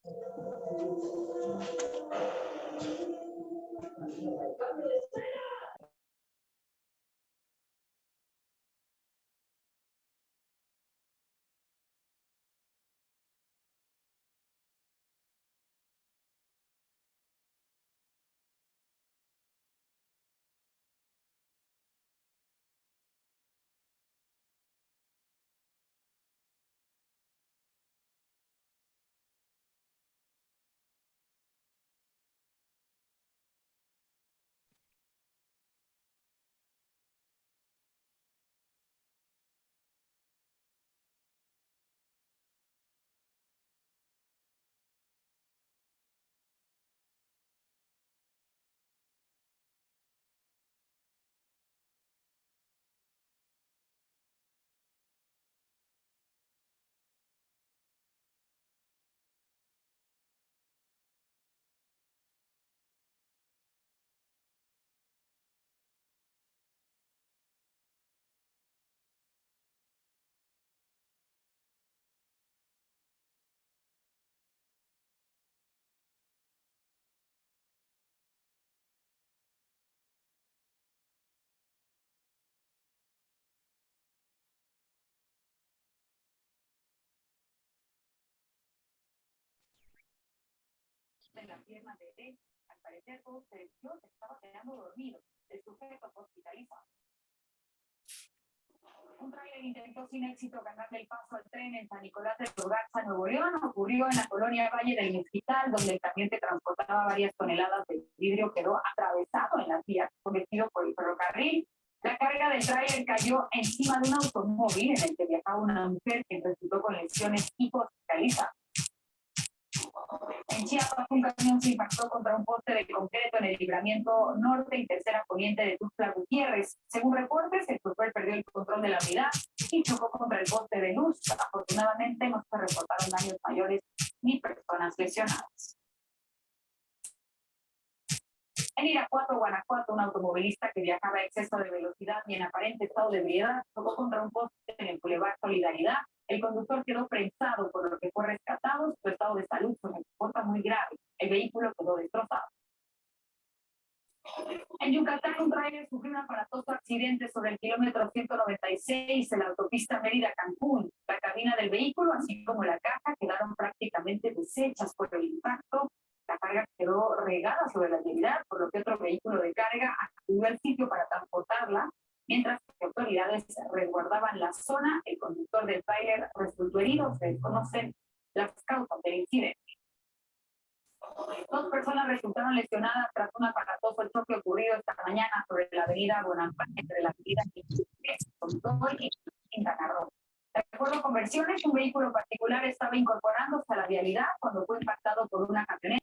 hablar contigo. En la pierna derecha, al parecer todo se desvió, se estaba quedando dormido. El sujeto hospitalizado. Un tráiler intentó sin éxito ganarle el paso al tren en San Nicolás de los Garza, Nuevo León. Ocurrió en la colonia Valle del Mezquital, donde el camión que transportaba varias toneladas de vidrio quedó atravesado en las vías, convertido por el ferrocarril. La carga del tráiler cayó encima de un automóvil en el que viajaba una mujer que resultó con lesiones hospitalizadas. En Chiapas, un camión se impactó contra un poste de concreto en el libramiento norte y tercera poniente de Tuxtla Gutiérrez. Según reportes, el chofer perdió el control de la unidad y chocó contra el poste de luz. Afortunadamente, no se reportaron daños mayores ni personas lesionadas. En Irapuato, Guanajuato, un automovilista que viajaba a exceso de velocidad y en aparente estado de ebriedad chocó contra un poste en el Boulevard Solidaridad. El conductor quedó prensado, por lo que fue rescatado. Su estado de salud se reporta muy grave. El vehículo quedó destrozado. En Yucatán, un tráiler sufrió un aparatoso accidente sobre el kilómetro 196 en la autopista Mérida-Cancún. La cabina del vehículo, así como la caja, quedaron prácticamente deshechas por el impacto. La carga quedó regada sobre la vialidad, por lo que otro vehículo de carga acudió al sitio para transportarla. Mientras que autoridades resguardaban la zona, el conductor del tráiler resultó herido. Se desconocen las causas del incidente. 2 personas resultaron lesionadas tras un aparatoso choque ocurrido esta mañana sobre la avenida Bonampak, entre la avenida Control y Quintana Roo. De acuerdo con versiones, un vehículo particular estaba incorporándose a la vialidad cuando fue impactado por una camioneta.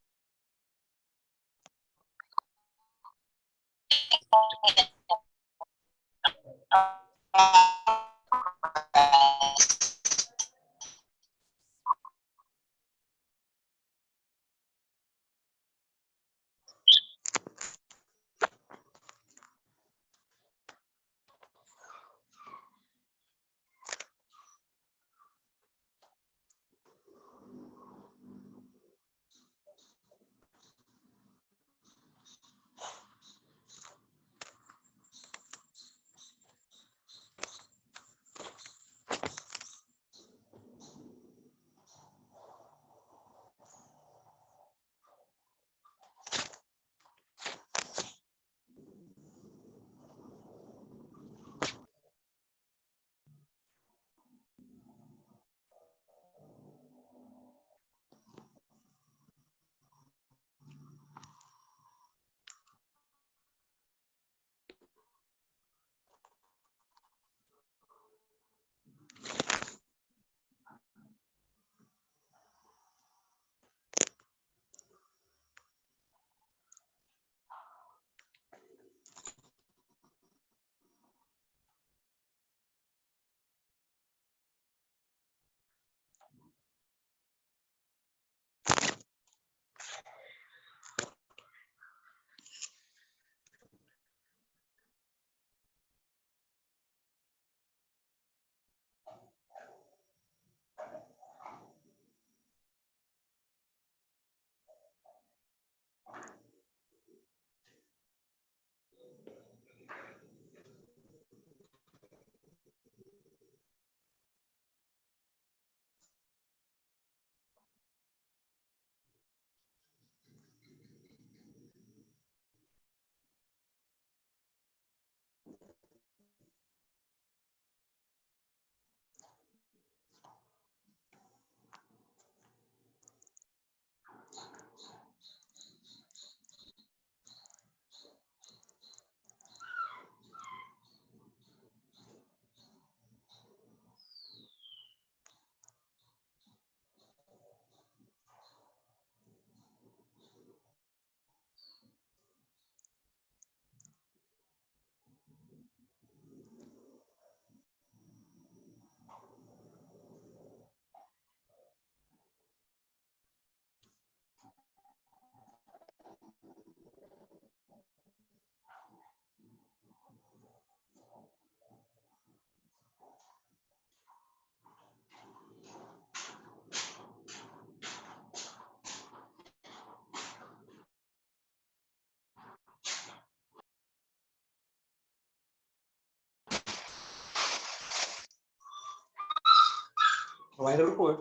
va a ir al grupo, ¿eh?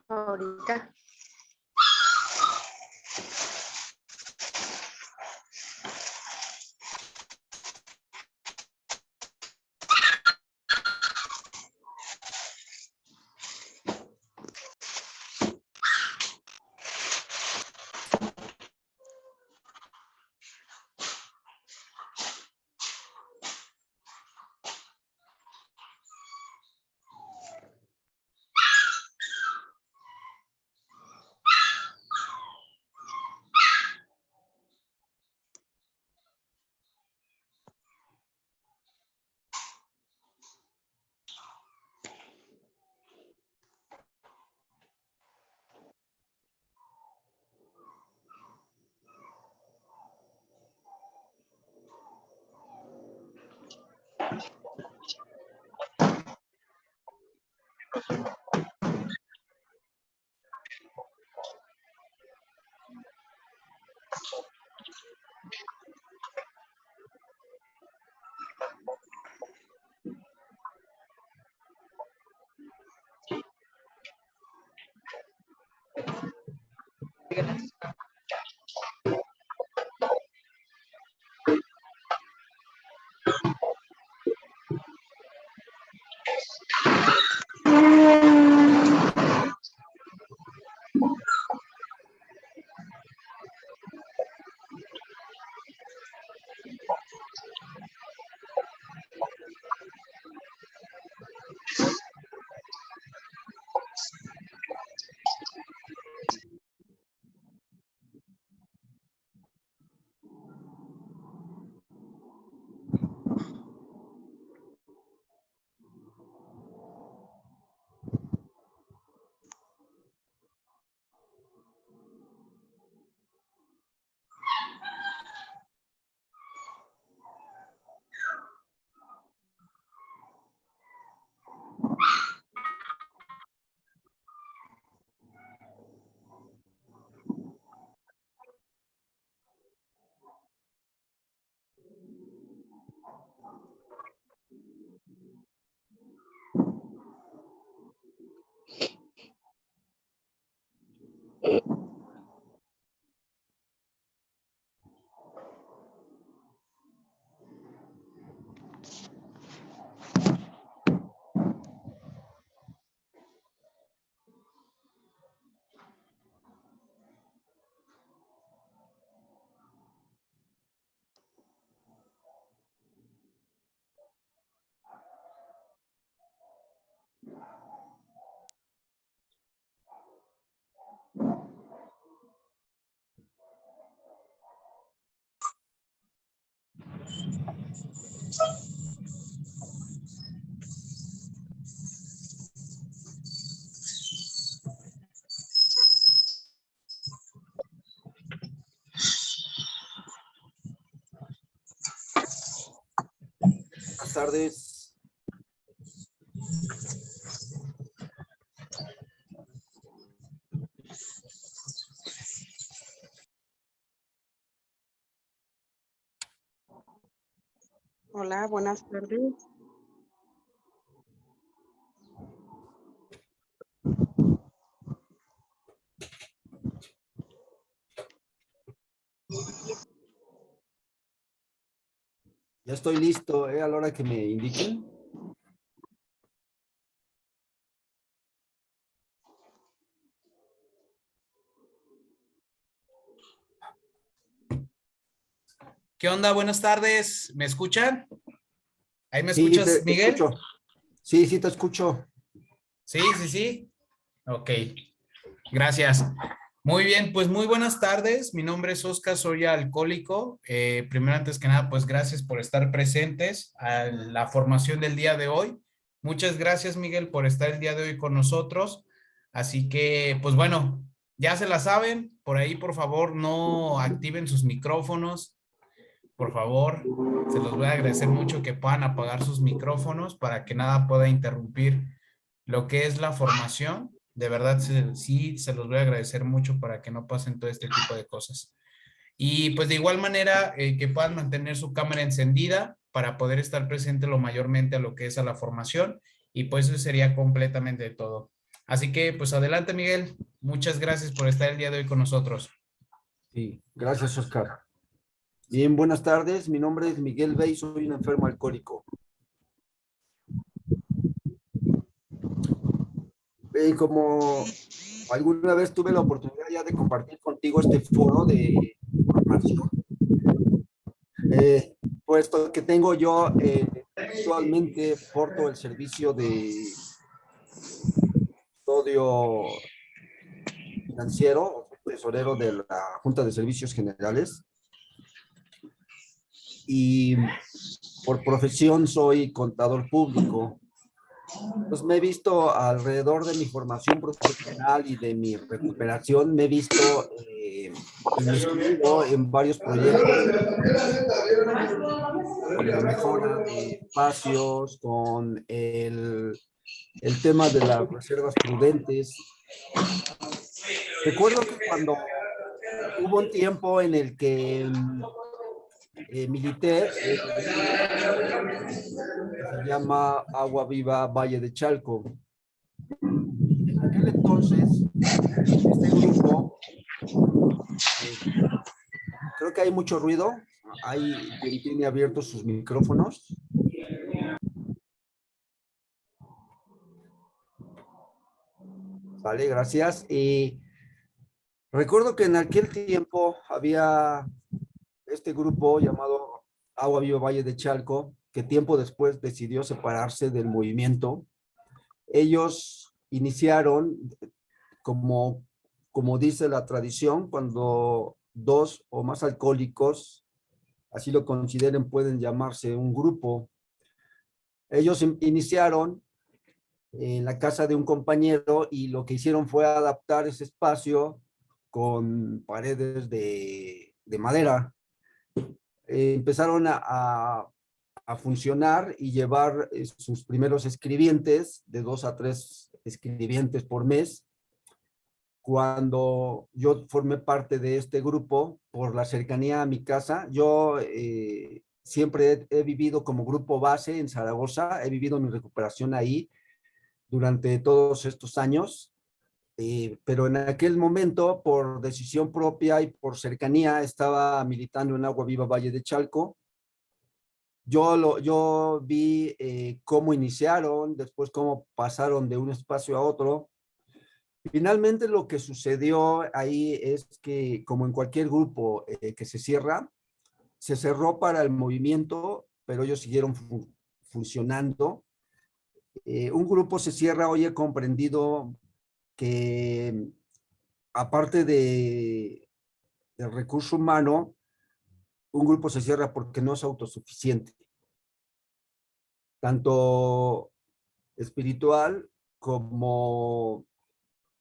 Ahorita. Buenas tardes. Hola, buenas tardes. Ya estoy listo, a la hora que me indiquen. ¿Qué onda? Buenas tardes. ¿Me escuchan? ¿Ahí me Sí, escuchas, te Miguel? escucho. Sí, sí, te escucho. Sí. Ok, gracias. Muy bien, pues muy buenas tardes. Mi nombre es Oscar, soy alcohólico. Primero, antes que nada, pues gracias por estar presentes a la formación del día de hoy. Muchas gracias, Miguel, por estar el día de hoy con nosotros. Así que, pues bueno, ya se la saben. Por ahí, por favor, no activen sus micrófonos. Por favor, se los voy a agradecer mucho que puedan apagar sus micrófonos para que nada pueda interrumpir lo que es la formación. De verdad, sí, se los voy a agradecer mucho para que no pasen todo este tipo de cosas. Y pues de igual manera, que puedan mantener su cámara encendida para poder estar presente lo mayormente a lo que es a la formación y pues eso sería completamente todo. Así que pues adelante, Miguel. Muchas gracias por estar el día de hoy con nosotros. Sí, gracias, Oscar. Bien, buenas tardes. Mi nombre es Miguel Bey, soy un enfermo alcohólico. Como alguna vez tuve la oportunidad ya de compartir contigo este foro de formación, puesto que tengo yo actualmente porto el servicio de custodio financiero, tesorero de la Junta de Servicios Generales, y por profesión soy contador público. Pues me he visto alrededor de mi formación profesional y de mi recuperación, me he visto inmiscuido en varios proyectos con la mejora de espacios, con el tema de las reservas prudentes. Recuerdo que cuando hubo un tiempo en el que milité que se llama Agua Viva Valle de Chalco. En aquel entonces, este grupo, creo que hay mucho ruido, hay quien tiene abiertos sus micrófonos. Vale, gracias. Y recuerdo que en aquel tiempo había este grupo llamado Agua Viva Valle de Chalco, que tiempo después decidió separarse del movimiento. Ellos iniciaron, como dice la tradición, cuando dos o más alcohólicos, así lo consideren, pueden llamarse un grupo. Ellos iniciaron en la casa de un compañero y lo que hicieron fue adaptar ese espacio con paredes de madera. Empezaron a funcionar y llevar sus primeros escribientes, de 2 a 3 escribientes por mes. Cuando yo formé parte de este grupo, por la cercanía a mi casa, yo siempre he vivido como grupo base en Zaragoza, he vivido mi recuperación ahí durante todos estos años, pero en aquel momento, por decisión propia y por cercanía, estaba militando en Agua Viva Valle de Chalco. Yo vi cómo iniciaron, después cómo pasaron de un espacio a otro. Finalmente lo que sucedió ahí es que, como en cualquier grupo que se cierra, se cerró para el movimiento, pero ellos siguieron funcionando. Un grupo se cierra, hoy he comprendido que aparte del recurso humano, un grupo se cierra porque no es autosuficiente, tanto espiritual como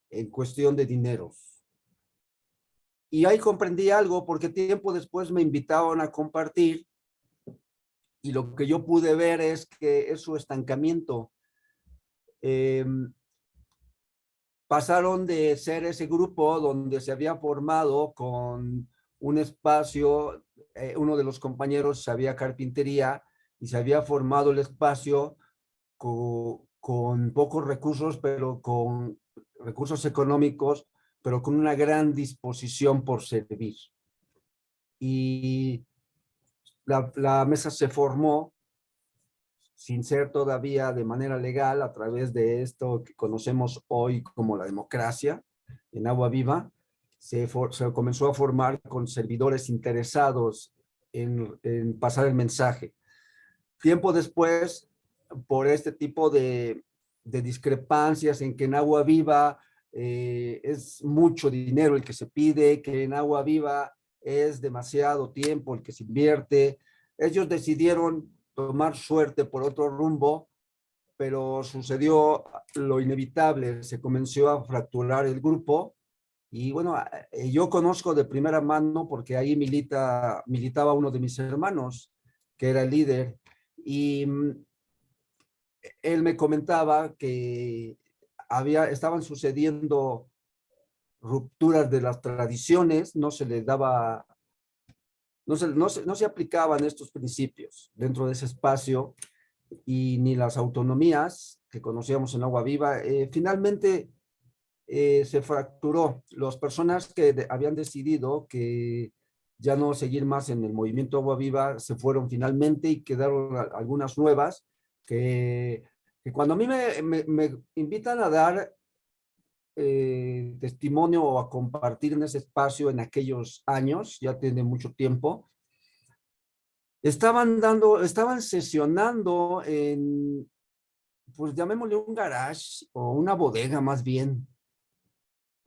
en cuestión de dineros. Y ahí comprendí algo porque tiempo después me invitaron a compartir y lo que yo pude ver es que es su estancamiento. Pasaron de ser ese grupo donde se había formado con un espacio, uno de los compañeros sabía carpintería y se había formado el espacio con pocos recursos, pero con recursos económicos, pero con una gran disposición por servir. Y la mesa se formó sin ser todavía de manera legal a través de esto que conocemos hoy como la democracia en Agua Viva. Se comenzó a formar con servidores interesados en pasar el mensaje. Tiempo después, por este tipo de discrepancias en que en Agua Viva es mucho dinero el que se pide, que en Agua Viva es demasiado tiempo el que se invierte, ellos decidieron tomar suerte por otro rumbo, pero sucedió lo inevitable, se comenzó a fracturar el grupo. Y bueno, yo conozco de primera mano porque ahí militaba uno de mis hermanos, que era el líder, y él me comentaba que estaban sucediendo rupturas de las tradiciones, no se les daba, no se aplicaban estos principios dentro de ese espacio, y ni las autonomías que conocíamos en Agua Viva. Finalmente se fracturó. Las personas que habían decidido que ya no seguir más en el movimiento Agua Viva se fueron finalmente y quedaron algunas nuevas que cuando a mí me invitan a dar testimonio o a compartir en ese espacio en aquellos años, ya tiene mucho tiempo, estaban sesionando en, pues llamémosle un garage o una bodega más bien.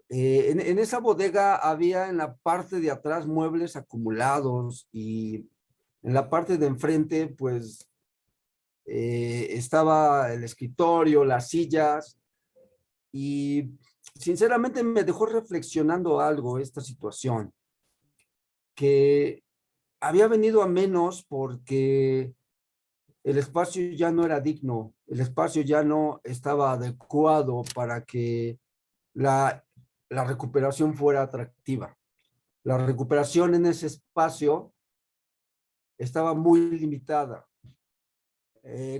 En esa bodega había en la parte de atrás muebles acumulados y en la parte de enfrente pues estaba el escritorio, las sillas y sinceramente me dejó reflexionando algo esta situación, que había venido a menos porque el espacio ya no era digno, el espacio ya no estaba adecuado para que la recuperación fuera atractiva. La recuperación en ese espacio estaba muy limitada.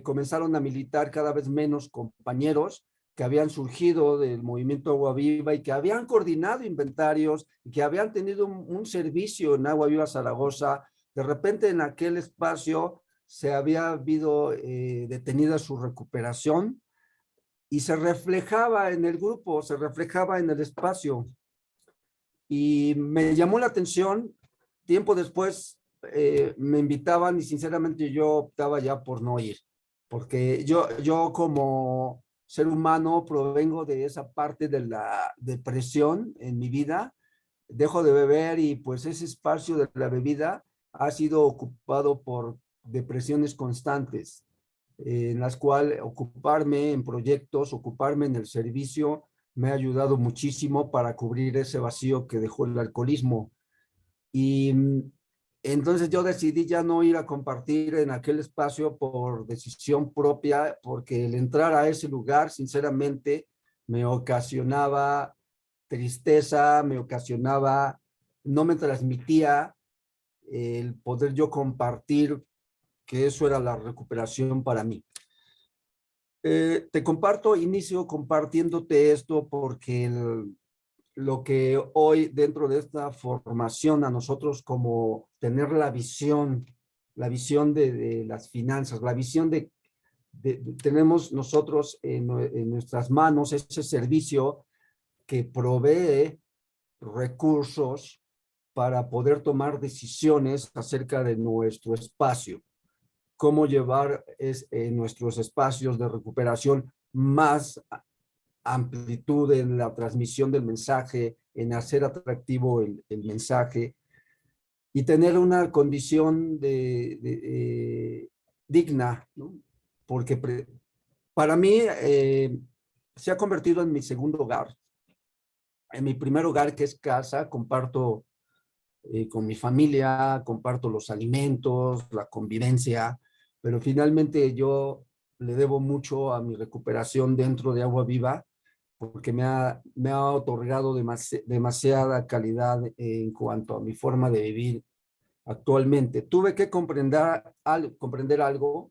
Comenzaron a militar cada vez menos compañeros que habían surgido del movimiento Agua Viva y que habían coordinado inventarios y que habían tenido un servicio en Agua Viva Zaragoza. De repente en aquel espacio se había habido detenida su recuperación y se reflejaba en el grupo, se reflejaba en el espacio. Y me llamó la atención, tiempo después me invitaban y sinceramente yo optaba ya por no ir, porque yo como ser humano provengo de esa parte de la depresión en mi vida, dejo de beber y pues ese espacio de la bebida ha sido ocupado por depresiones constantes, en las cuales ocuparme en proyectos, ocuparme en el servicio, me ha ayudado muchísimo para cubrir ese vacío que dejó el alcoholismo. Y entonces yo decidí ya no ir a compartir en aquel espacio por decisión propia, porque el entrar a ese lugar, sinceramente, me ocasionaba tristeza, no me transmitía el poder yo compartir que eso era la recuperación para mí. Inicio compartiéndote esto porque lo que hoy dentro de esta formación a nosotros como tener la visión de las finanzas, la visión tenemos nosotros en nuestras manos ese servicio que provee recursos para poder tomar decisiones acerca de nuestro espacio, cómo llevar nuestros espacios de recuperación más amplitud en la transmisión del mensaje, en hacer atractivo el mensaje y tener una condición digna, ¿no? Porque para mí se ha convertido en mi segundo hogar. En mi primer hogar, que es casa, comparto con mi familia, comparto los alimentos, la convivencia, pero finalmente yo le debo mucho a mi recuperación dentro de Agua Viva, porque me ha otorgado demasiada calidad en cuanto a mi forma de vivir actualmente. Tuve que comprender algo,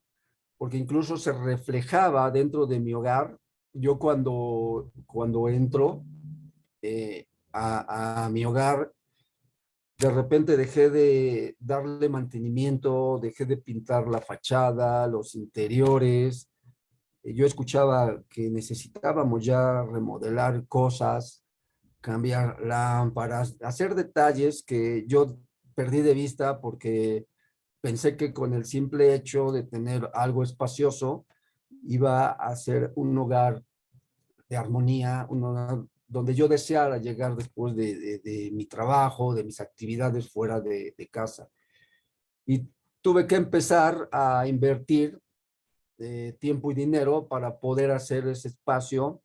porque incluso se reflejaba dentro de mi hogar. Yo cuando entro a mi hogar, de repente dejé de darle mantenimiento, dejé de pintar la fachada, los interiores. Yo escuchaba que necesitábamos ya remodelar cosas, cambiar lámparas, hacer detalles que yo perdí de vista porque pensé que con el simple hecho de tener algo espacioso iba a ser un hogar de armonía, un hogar donde yo deseara llegar después de mi trabajo, de mis actividades fuera de casa. Y tuve que empezar a invertir tiempo y dinero para poder hacer ese espacio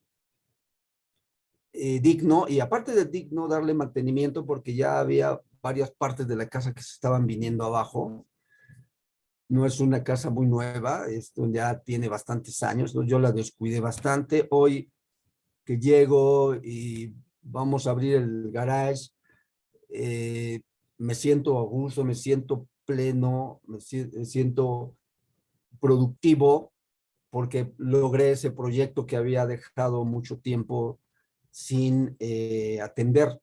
digno, y aparte de digno, darle mantenimiento porque ya había varias partes de la casa que se estaban viniendo abajo. No es una casa muy nueva, esto ya tiene bastantes años, ¿no? Yo la descuidé bastante. Hoy que llego y vamos a abrir el garage, me siento a gusto, me siento pleno, me siento productivo, porque logré ese proyecto que había dejado mucho tiempo sin atender.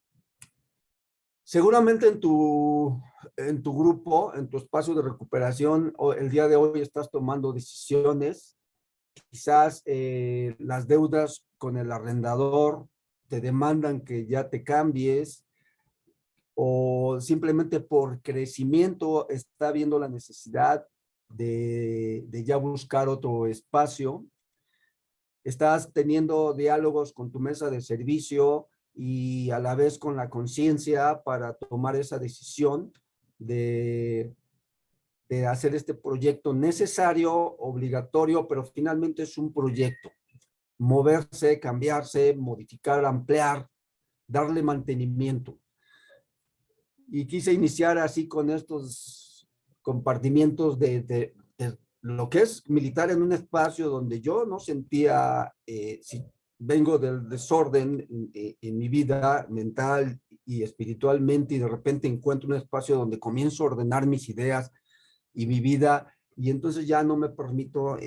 Seguramente en tu grupo, en tu espacio de recuperación, el día de hoy estás tomando decisiones. Quizás las deudas con el arrendador te demandan que ya te cambies, o simplemente por crecimiento está viendo la necesidad de ya buscar otro espacio. Estás teniendo diálogos con tu mesa de servicio y a la vez con la conciencia para tomar esa decisión de, de hacer este proyecto necesario, obligatorio, pero finalmente es un proyecto. Moverse, cambiarse, modificar, ampliar, darle mantenimiento. Y quise iniciar así con estos compartimientos de lo que es militar en un espacio donde yo no sentía, si vengo del desorden en mi vida mental y espiritualmente, y de repente encuentro un espacio donde comienzo a ordenar mis ideas y mi vida, y entonces ya no me permito,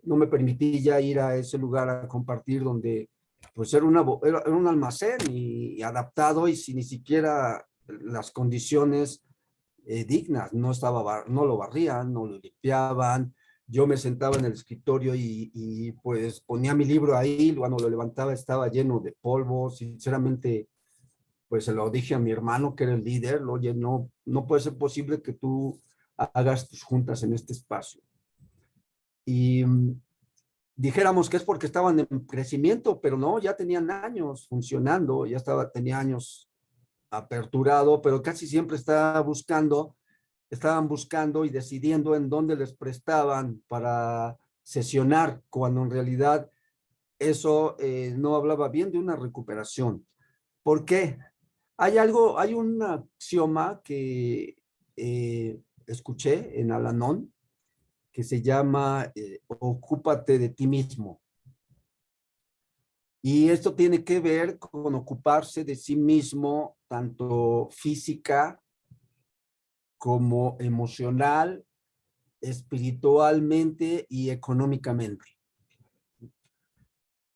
no me permití ya ir a ese lugar a compartir donde pues era un almacén y adaptado y sin ni siquiera las condiciones dignas, no lo barrían, no lo limpiaban, yo me sentaba en el escritorio y pues ponía mi libro ahí, cuando lo levantaba estaba lleno de polvo, sinceramente pues se lo dije a mi hermano que era el líder, oye, no puede ser posible que tú hagas tus juntas en este espacio. Y dijéramos que es porque estaban en crecimiento, pero no, ya tenían años funcionando, tenía años aperturado, pero casi siempre estaban buscando y decidiendo en dónde les prestaban para sesionar, cuando en realidad eso no hablaba bien de una recuperación. ¿Por qué? Hay un axioma que escuché en Al-Anon que se llama ocúpate de ti mismo. Y esto tiene que ver con ocuparse de sí mismo, tanto física como emocional, espiritualmente y económicamente.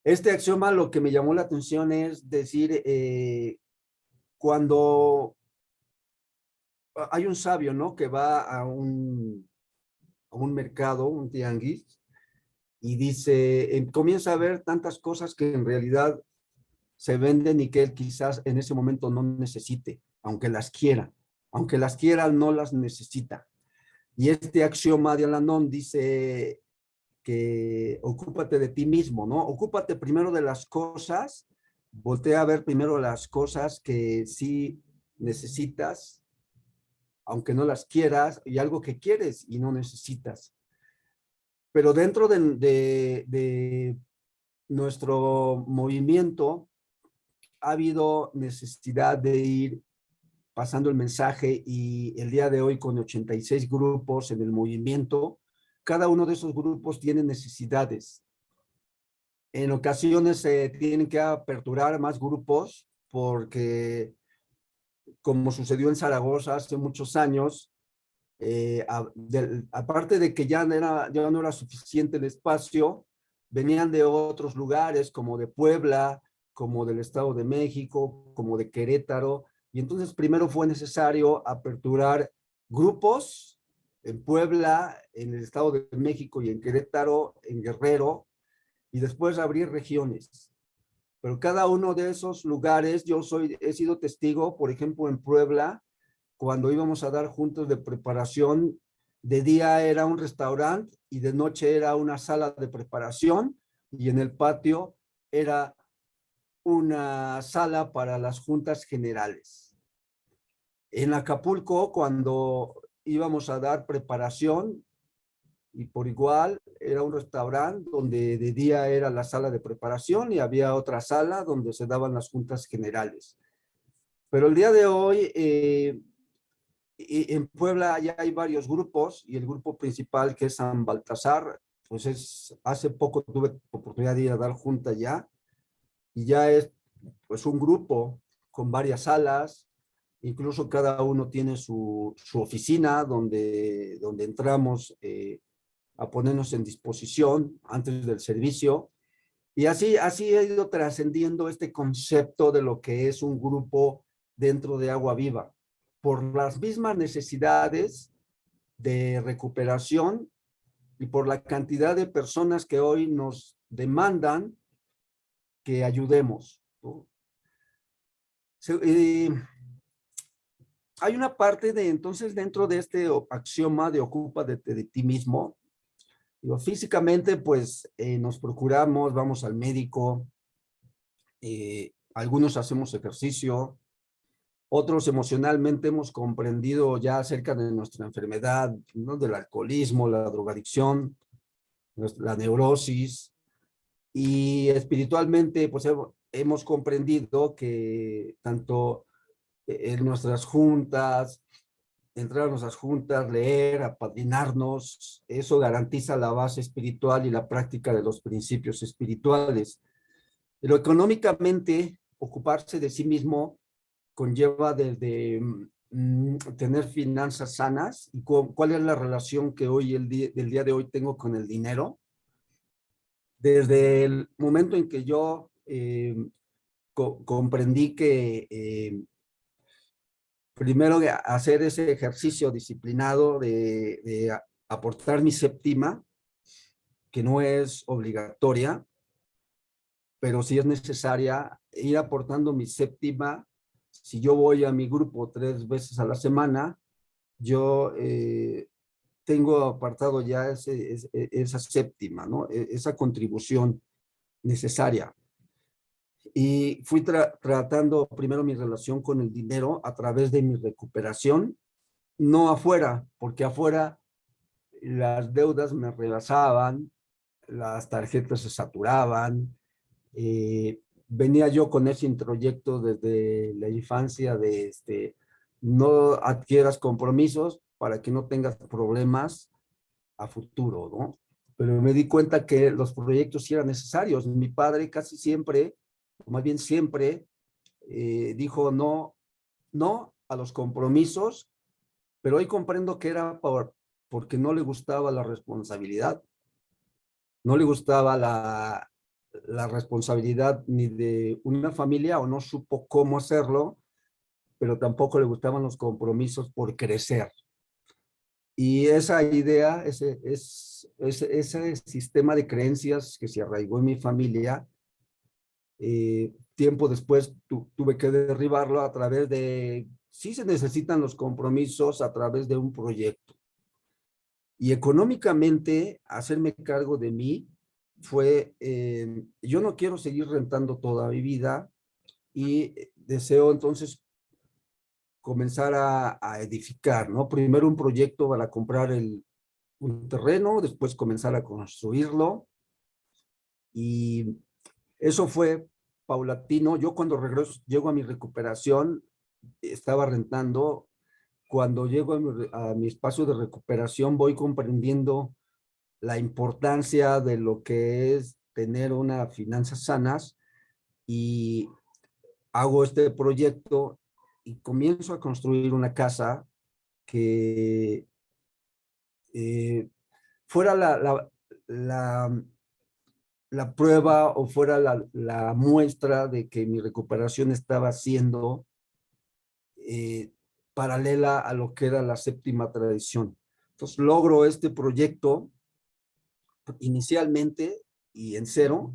Este axioma lo que me llamó la atención es decir, cuando hay un sabio, ¿no? Que va a un mercado, un tianguis, y dice, comienza a ver tantas cosas que en realidad se venden y que él quizás en ese momento no necesite, aunque las quiera, no las necesita. Y este axioma de Al-Anon dice que ocúpate de ti mismo, ¿no? Ocúpate primero de las cosas, voltea a ver primero las cosas que sí necesitas, aunque no las quieras, y algo que quieres y no necesitas. Pero dentro de nuestro movimiento ha habido necesidad de ir pasando el mensaje, y el día de hoy con 86 grupos en el movimiento, cada uno de esos grupos tiene necesidades. En ocasiones se tienen que aperturar más grupos porque, como sucedió en Zaragoza hace muchos años, aparte de que ya no era suficiente el espacio, venían de otros lugares como de Puebla, como del Estado de México, como de Querétaro, y entonces primero fue necesario aperturar grupos en Puebla, en el Estado de México y en Querétaro, en Guerrero, y después abrir regiones. Pero cada uno de esos lugares, he sido testigo, por ejemplo, en Puebla, cuando íbamos a dar juntos de preparación, de día era un restaurante y de noche era una sala de preparación, y en el patio era una sala para las juntas generales. En Acapulco, cuando íbamos a dar preparación, y por igual era un restaurante donde de día era la sala de preparación y había otra sala donde se daban las juntas generales. Pero el día de hoy, en Puebla ya hay varios grupos, y el grupo principal, que es San Baltasar, pues hace poco tuve oportunidad de ir a dar junta ya, y ya es pues un grupo con varias salas, incluso cada uno tiene su oficina donde entramos a ponernos en disposición antes del servicio. Y así ha ido trascendiendo este concepto de lo que es un grupo dentro de Agua Viva, por las mismas necesidades de recuperación y por la cantidad de personas que hoy nos demandan que ayudemos, ¿no? Hay una parte de, entonces, dentro de este axioma de ocupa de ti mismo, digo, físicamente, pues, nos procuramos, vamos al médico, algunos hacemos ejercicio, otros emocionalmente hemos comprendido ya acerca de nuestra enfermedad, ¿no? Del alcoholismo, la drogadicción, la neurosis, y espiritualmente, pues, hemos comprendido que tanto en nuestras juntas, entrar a nuestras juntas, leer, apadrinarnos, eso garantiza la base espiritual y la práctica de los principios espirituales. Pero económicamente, ocuparse de sí mismo conlleva desde tener finanzas sanas y cuál es la relación que hoy, del día de hoy, tengo con el dinero. Desde el momento en que yo comprendí que primero hacer ese ejercicio disciplinado de aportar mi séptima, que no es obligatoria, pero sí es necesaria, ir aportando mi séptima. Si yo voy a mi grupo 3 veces a la semana, yo tengo apartado ya esa séptima, ¿no? Esa contribución necesaria. Y fui tratando primero mi relación con el dinero a través de mi recuperación, no afuera, porque afuera las deudas me rebasaban, las tarjetas se saturaban. Venía yo con ese introyecto desde la infancia de no adquieras compromisos para que no tengas problemas a futuro, ¿no? Pero me di cuenta que los proyectos sí eran necesarios. Mi padre casi siempre, o más bien siempre, dijo no a los compromisos, pero hoy comprendo que era porque no le gustaba la responsabilidad, no le gustaba la responsabilidad ni de una familia o no supo cómo hacerlo, pero tampoco le gustaban los compromisos por crecer. Y esa idea, ese sistema de creencias que se arraigó en mi familia, tiempo después tuve que derribarlo a través de, sí se necesitan los compromisos a través de un proyecto. Y económicamente, hacerme cargo de mí fue, yo no quiero seguir rentando toda mi vida y deseo entonces comenzar a edificar, ¿no? Primero un proyecto para comprar un terreno, después comenzar a construirlo, y eso fue paulatino. Yo cuando llego a mi recuperación, estaba rentando. Cuando llego a mi espacio de recuperación, voy comprendiendo la importancia de lo que es tener unas finanzas sanas, y hago este proyecto y comienzo a construir una casa que fuera la prueba o fuera la muestra de que mi recuperación estaba siendo paralela a lo que era la séptima tradición. Entonces logro este proyecto inicialmente y en cero.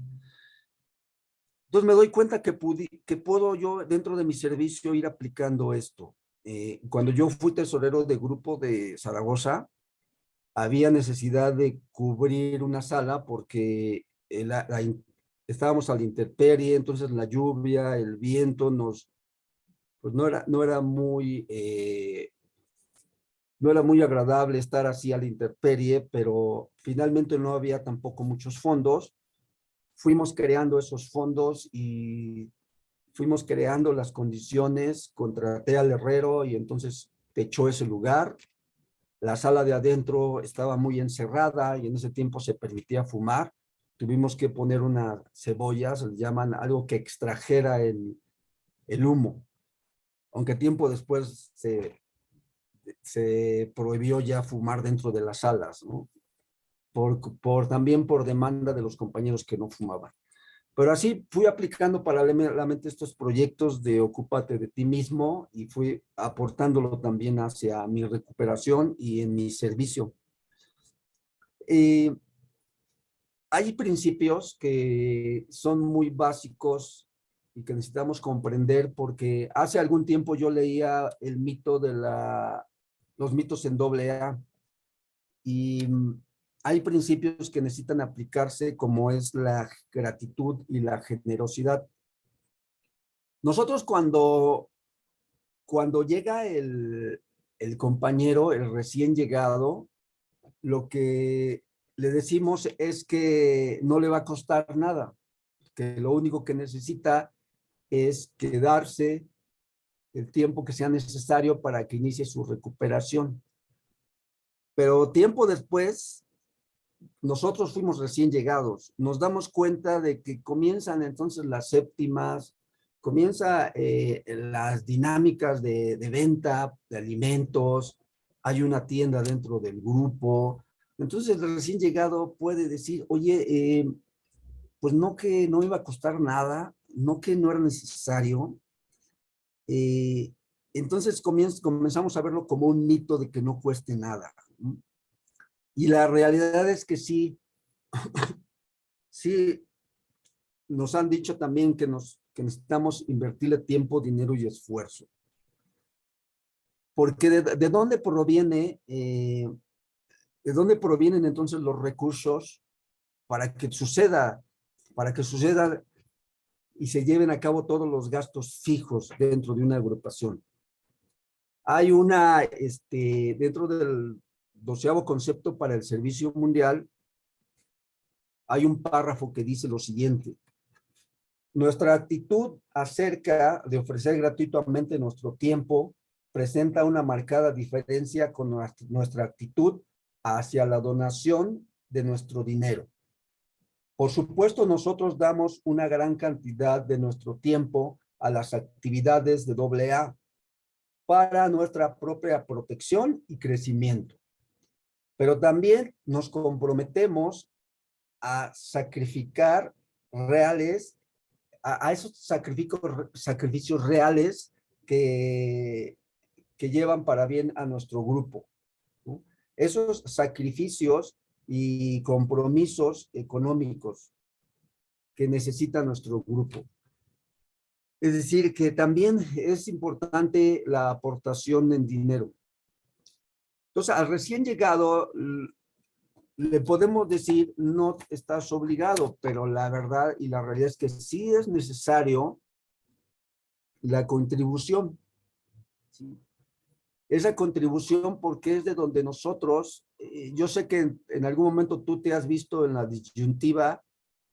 Entonces me doy cuenta que puedo yo dentro de mi servicio ir aplicando esto. Cuando yo fui tesorero de grupo de Zaragoza, había necesidad de cubrir una sala porque estábamos a la intemperie, entonces la lluvia, el viento pues no era muy agradable estar así a la intemperie, pero finalmente no había tampoco muchos fondos. Fuimos creando esos fondos y fuimos creando las condiciones, contraté al herrero y entonces techó ese lugar. La sala de adentro estaba muy encerrada y en ese tiempo se permitía fumar. Tuvimos que poner una cebolla, se le llaman, algo que extrajera el humo. Aunque tiempo después se prohibió ya fumar dentro de las salas, ¿no? también por demanda de los compañeros que no fumaban. Pero así fui aplicando paralelamente estos proyectos de ocúpate de ti mismo y fui aportándolo también hacia mi recuperación y en mi servicio. Hay principios que son muy básicos y que necesitamos comprender porque hace algún tiempo yo leía el mito de los mitos en AA y hay principios que necesitan aplicarse como es la gratitud y la generosidad. Nosotros cuando llega el compañero, el recién llegado, lo que le decimos es que no le va a costar nada, que lo único que necesita es quedarse el tiempo que sea necesario para que inicie su recuperación. Pero tiempo después, nosotros fuimos recién llegados, nos damos cuenta de que comienzan entonces las séptimas, comienza las dinámicas de venta de alimentos, hay una tienda dentro del grupo, entonces el recién llegado puede decir, oye, pues no que no iba a costar nada, no que no era necesario, entonces comenzamos a verlo como un mito de que no cueste nada, ¿no? Y la realidad es que sí, sí, nos han dicho también que necesitamos invertirle tiempo, dinero y esfuerzo. Porque ¿de dónde proviene, de dónde provienen entonces los recursos para que suceda y se lleven a cabo todos los gastos fijos dentro de una agrupación? Hay dentro del 12º concepto para el servicio mundial, hay un párrafo que dice lo siguiente: nuestra actitud acerca de ofrecer gratuitamente nuestro tiempo presenta una marcada diferencia con nuestra actitud hacia la donación de nuestro dinero. Por supuesto, nosotros damos una gran cantidad de nuestro tiempo a las actividades de AA para nuestra propia protección y crecimiento. Pero también nos comprometemos a sacrificar reales, a esos sacrificios reales que llevan para bien a nuestro grupo, ¿no? Esos sacrificios y compromisos económicos que necesita nuestro grupo. Es decir, que también es importante la aportación en dinero. Entonces, al recién llegado, le podemos decir, no estás obligado, pero la verdad y la realidad es que sí es necesario la contribución, ¿sí? Esa contribución porque es de donde nosotros, yo sé que en algún momento tú te has visto en la disyuntiva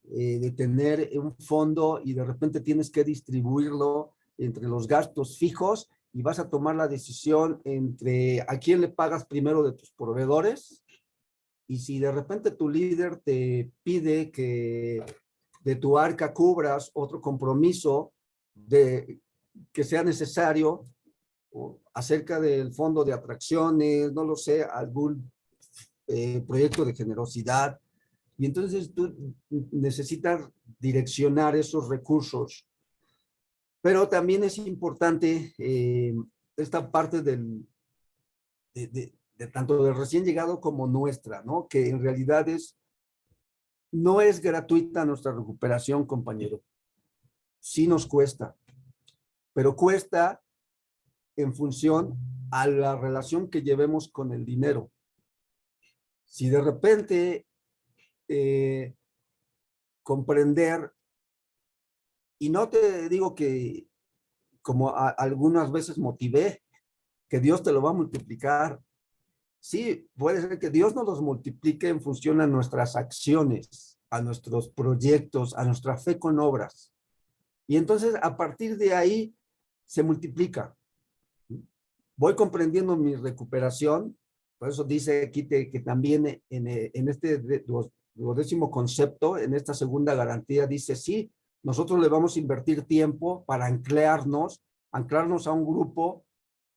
de tener un fondo y de repente tienes que distribuirlo entre los gastos fijos y vas a tomar la decisión entre a quién le pagas primero de tus proveedores. Y si de repente tu líder te pide que de tu arca cubras otro compromiso que sea necesario, o acerca del fondo de atracciones, no lo sé, algún proyecto de generosidad, y entonces tú necesitas direccionar esos recursos. Pero también es importante esta parte de tanto del recién llegado como nuestra, ¿no? Que en realidad no es gratuita nuestra recuperación, compañero. Sí nos cuesta, pero cuesta en función a la relación que llevemos con el dinero. Si de repente comprender, y no te digo que como algunas veces motivé, que Dios te lo va a multiplicar. Sí, puede ser que Dios nos los multiplique en función a nuestras acciones, a nuestros proyectos, a nuestra fe con obras. Y entonces a partir de ahí se multiplica. Voy comprendiendo mi recuperación, por eso dice aquí que también en este 12º concepto, en esta segunda garantía, dice, sí, nosotros le vamos a invertir tiempo para anclarnos a un grupo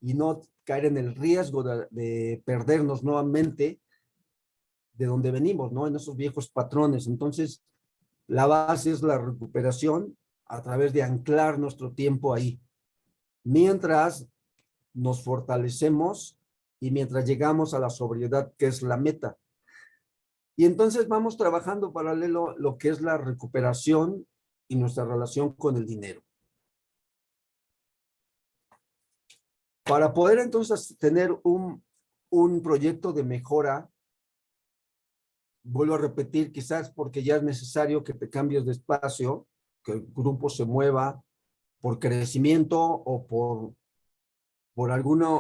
y no caer en el riesgo de perdernos nuevamente, de donde venimos, ¿no? En esos viejos patrones. Entonces, la base es la recuperación a través de anclar nuestro tiempo ahí, mientras nos fortalecemos y mientras llegamos a la sobriedad, que es la meta. Y entonces vamos trabajando paralelo lo que es la recuperación y nuestra relación con el dinero. Para poder entonces tener un proyecto de mejora, vuelvo a repetir, quizás porque ya es necesario que te cambies de espacio, que el grupo se mueva por crecimiento o por alguna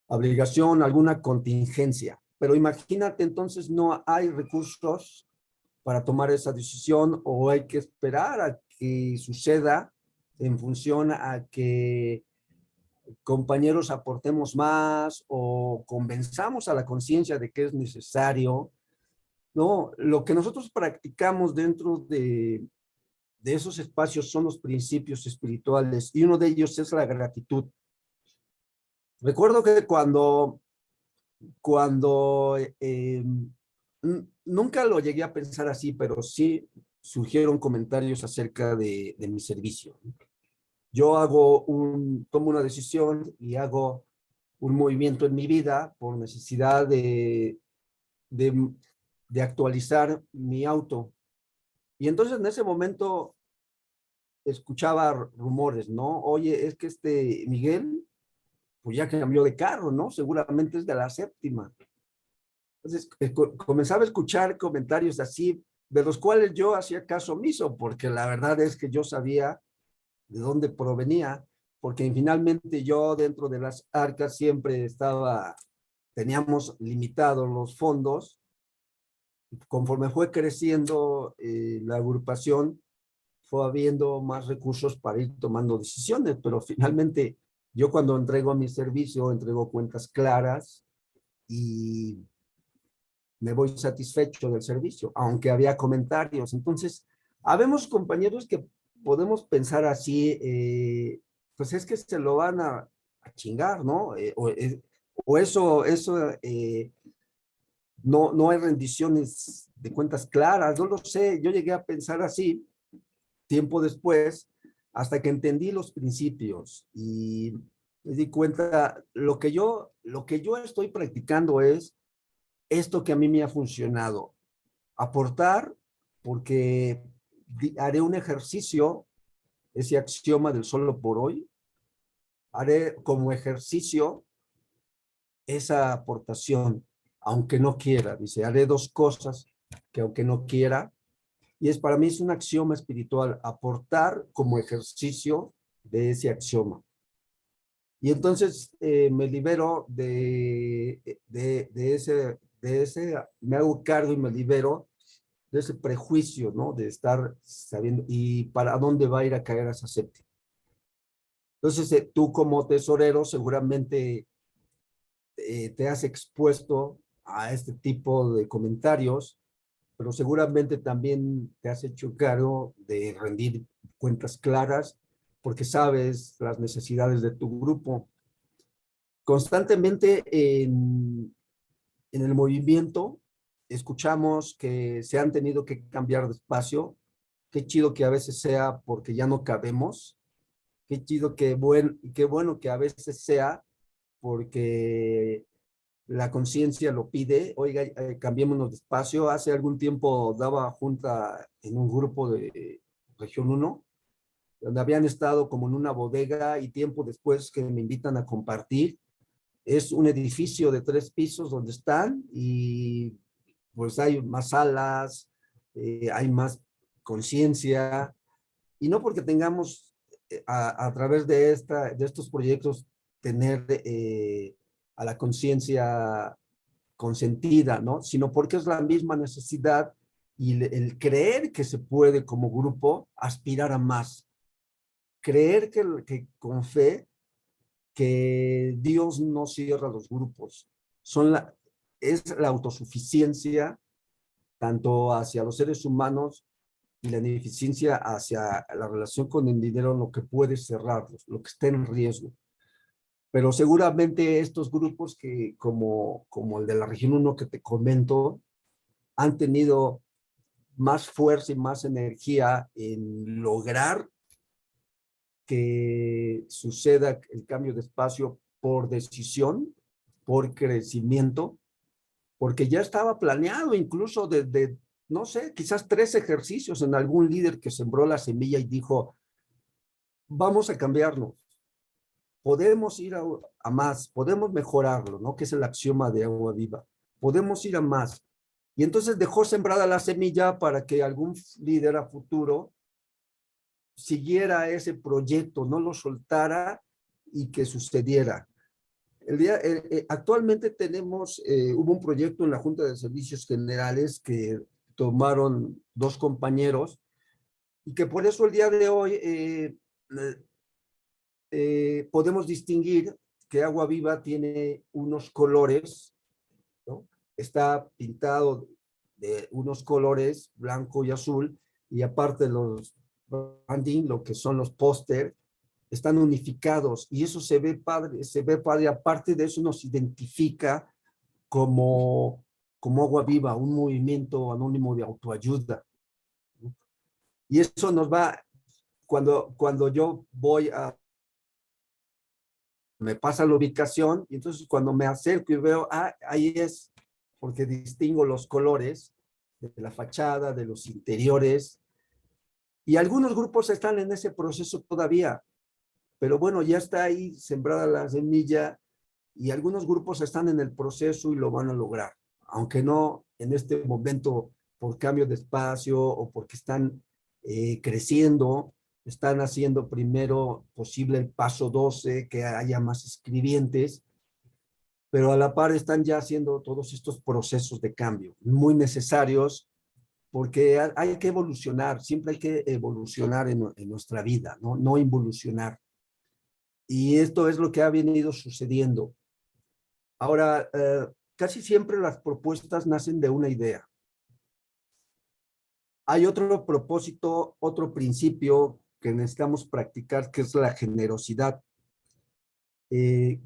obligación, alguna contingencia. Pero imagínate, entonces no hay recursos para tomar esa decisión o hay que esperar a que suceda en función a que compañeros aportemos más o convenzamos a la conciencia de que es necesario. No, lo que nosotros practicamos dentro de esos espacios son los principios espirituales y uno de ellos es la gratitud. Recuerdo que cuando nunca lo llegué a pensar así, pero sí surgieron comentarios acerca de mi servicio. Yo tomo una decisión y hago un movimiento en mi vida por necesidad de actualizar mi auto. Y entonces en ese momento escuchaba rumores, ¿no? Oye, es que Miguel, pues ya cambió de carro, ¿no? Seguramente es de la séptima. Entonces comenzaba a escuchar comentarios así, de los cuales yo hacía caso omiso, porque la verdad es que yo sabía de dónde provenía, porque finalmente yo dentro de las arcas siempre teníamos limitados los fondos. Conforme fue creciendo la agrupación, fue habiendo más recursos para ir tomando decisiones, pero finalmente yo cuando entrego mi servicio, entrego cuentas claras y me voy satisfecho del servicio, aunque había comentarios. Entonces, habemos compañeros que podemos pensar así, pues es que se lo van a chingar, ¿no? O eso no hay rendiciones de cuentas claras, no lo sé, yo llegué a pensar así tiempo después, hasta que entendí los principios y me di cuenta, lo que yo estoy practicando es esto que a mí me ha funcionado, aportar, porque haré un ejercicio, ese axioma del solo por hoy, haré como ejercicio esa aportación, aunque no quiera, dice, haré dos cosas que aunque no quiera, y para mí es un axioma espiritual, aportar como ejercicio de ese axioma. Y entonces me libero me hago cargo y me libero de ese prejuicio, ¿no? De estar sabiendo y para dónde va a ir a caer esa séptima. Entonces tú como tesorero seguramente te has expuesto a este tipo de comentarios, pero seguramente también te has hecho cargo de rendir cuentas claras porque sabes las necesidades de tu grupo. Constantemente en el movimiento escuchamos que se han tenido que cambiar de espacio. Qué chido que a veces sea porque ya no cabemos. Qué chido qué bueno que a veces sea porque la conciencia lo pide. Oiga, cambiémonos de espacio. Hace algún tiempo daba junta en un grupo de Región 1, donde habían estado como en una bodega y tiempo después que me invitan a compartir. Es un edificio de 3 pisos donde están y pues hay más salas, hay más conciencia y no porque tengamos a través de estos proyectos tener a la conciencia consentida, ¿no? Sino porque es la misma necesidad y el creer que se puede como grupo aspirar a más. Creer que con fe que Dios no cierra los grupos. Es la autosuficiencia tanto hacia los seres humanos y la ineficiencia hacia la relación con el dinero lo que puede cerrarlos, lo que está en riesgo. Pero seguramente estos grupos que como el de la región 1 que te comento, han tenido más fuerza y más energía en lograr que suceda el cambio de espacio por decisión, por crecimiento, porque ya estaba planeado incluso desde, no sé, quizás 3 ejercicios en algún líder que sembró la semilla y dijo, vamos a cambiarnos, podemos ir a más, podemos mejorarlo, ¿no? Que es el axioma de Agua Viva, podemos ir a más. Y entonces dejó sembrada la semilla para que algún líder a futuro siguiera ese proyecto, no lo soltara y que sucediera. Actualmente hubo un proyecto en la Junta de Servicios Generales que tomaron 2 compañeros y que por eso el día de hoy podemos distinguir que Agua Viva tiene unos colores, ¿no? Está pintado de unos colores blanco y azul, y aparte los branding, lo que son los póster, están unificados y eso se ve padre. Aparte de eso nos identifica como Agua Viva, un movimiento anónimo de autoayuda. Y eso nos va, cuando yo voy me pasa la ubicación, y entonces cuando me acerco y veo, ahí es, porque distingo los colores de la fachada, de los interiores, y algunos grupos están en ese proceso todavía, pero bueno, ya está ahí sembrada la semilla, y algunos grupos están en el proceso y lo van a lograr, aunque no en este momento por cambio de espacio o porque están creciendo, están haciendo primero posible el paso 12, que haya más escribientes, pero a la par están ya haciendo todos estos procesos de cambio, muy necesarios, porque hay que evolucionar, siempre hay que evolucionar en nuestra vida, ¿no? No involucionar. Y esto es lo que ha venido sucediendo. Ahora, casi siempre las propuestas nacen de una idea. Hay otro propósito, otro principio que necesitamos practicar, que es la generosidad.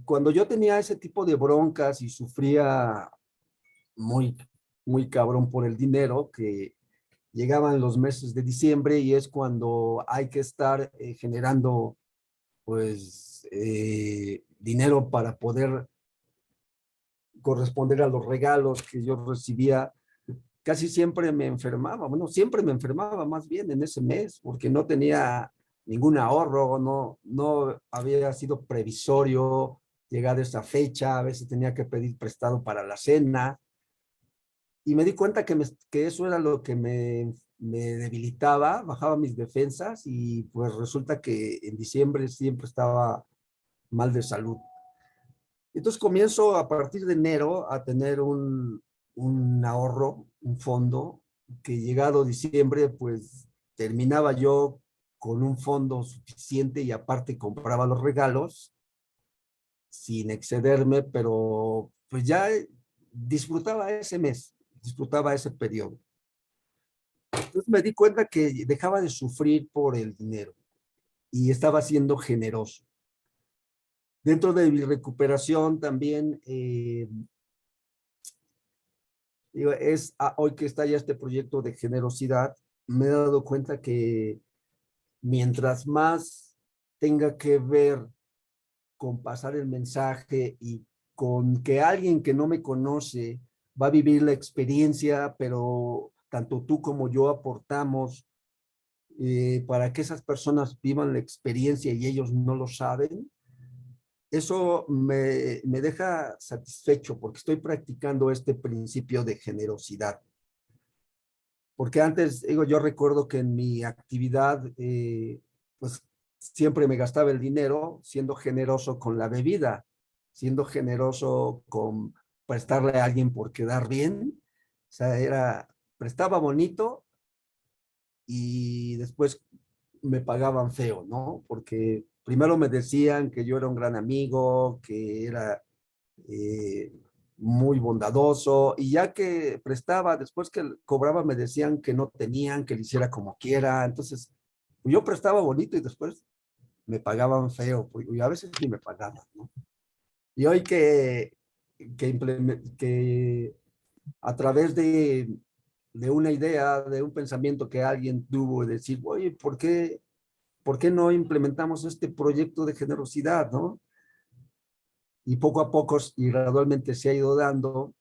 Cuando yo tenía ese tipo de broncas y sufría muy, muy cabrón por el dinero, que llegaban los meses de diciembre y es cuando hay que estar generando, pues, dinero para poder corresponder a los regalos que yo recibía, casi siempre me enfermaba, bueno, siempre me enfermaba más bien en ese mes, porque no tenía ningún ahorro, no había sido previsorio llegar a esa fecha, a veces tenía que pedir prestado para la cena, y me di cuenta que eso era lo que me debilitaba, bajaba mis defensas, y pues resulta que en diciembre siempre estaba mal de salud. Entonces comienzo a partir de enero a tener un ahorro, un fondo, que llegado diciembre, pues terminaba yo con un fondo suficiente y aparte compraba los regalos sin excederme, pero pues ya disfrutaba ese mes, disfrutaba ese periodo. Entonces me di cuenta que dejaba de sufrir por el dinero y estaba siendo generoso. Dentro de mi recuperación también, hoy que está ya este proyecto de generosidad, me he dado cuenta que mientras más tenga que ver con pasar el mensaje y con que alguien que no me conoce va a vivir la experiencia, pero tanto tú como yo aportamos para que esas personas vivan la experiencia y ellos no lo saben, eso me deja satisfecho porque estoy practicando este principio de generosidad. Porque antes, digo, yo recuerdo que en mi actividad, pues siempre me gastaba el dinero siendo generoso con la bebida, siendo generoso con prestarle a alguien por quedar bien. O sea, prestaba bonito y después me pagaban feo, ¿no? Porque primero me decían que yo era un gran amigo, que era eh, muy bondadoso, y ya que prestaba, después que cobraba, me decían que no tenían, que lo hiciera como quiera. Entonces, yo prestaba bonito y después me pagaban feo, y a veces ni me pagaban, ¿no? Y hoy que a través de una idea, de un pensamiento que alguien tuvo, de decir, oye, ¿por qué no implementamos este proyecto de generosidad, no? Y poco a poco y gradualmente se ha ido dando.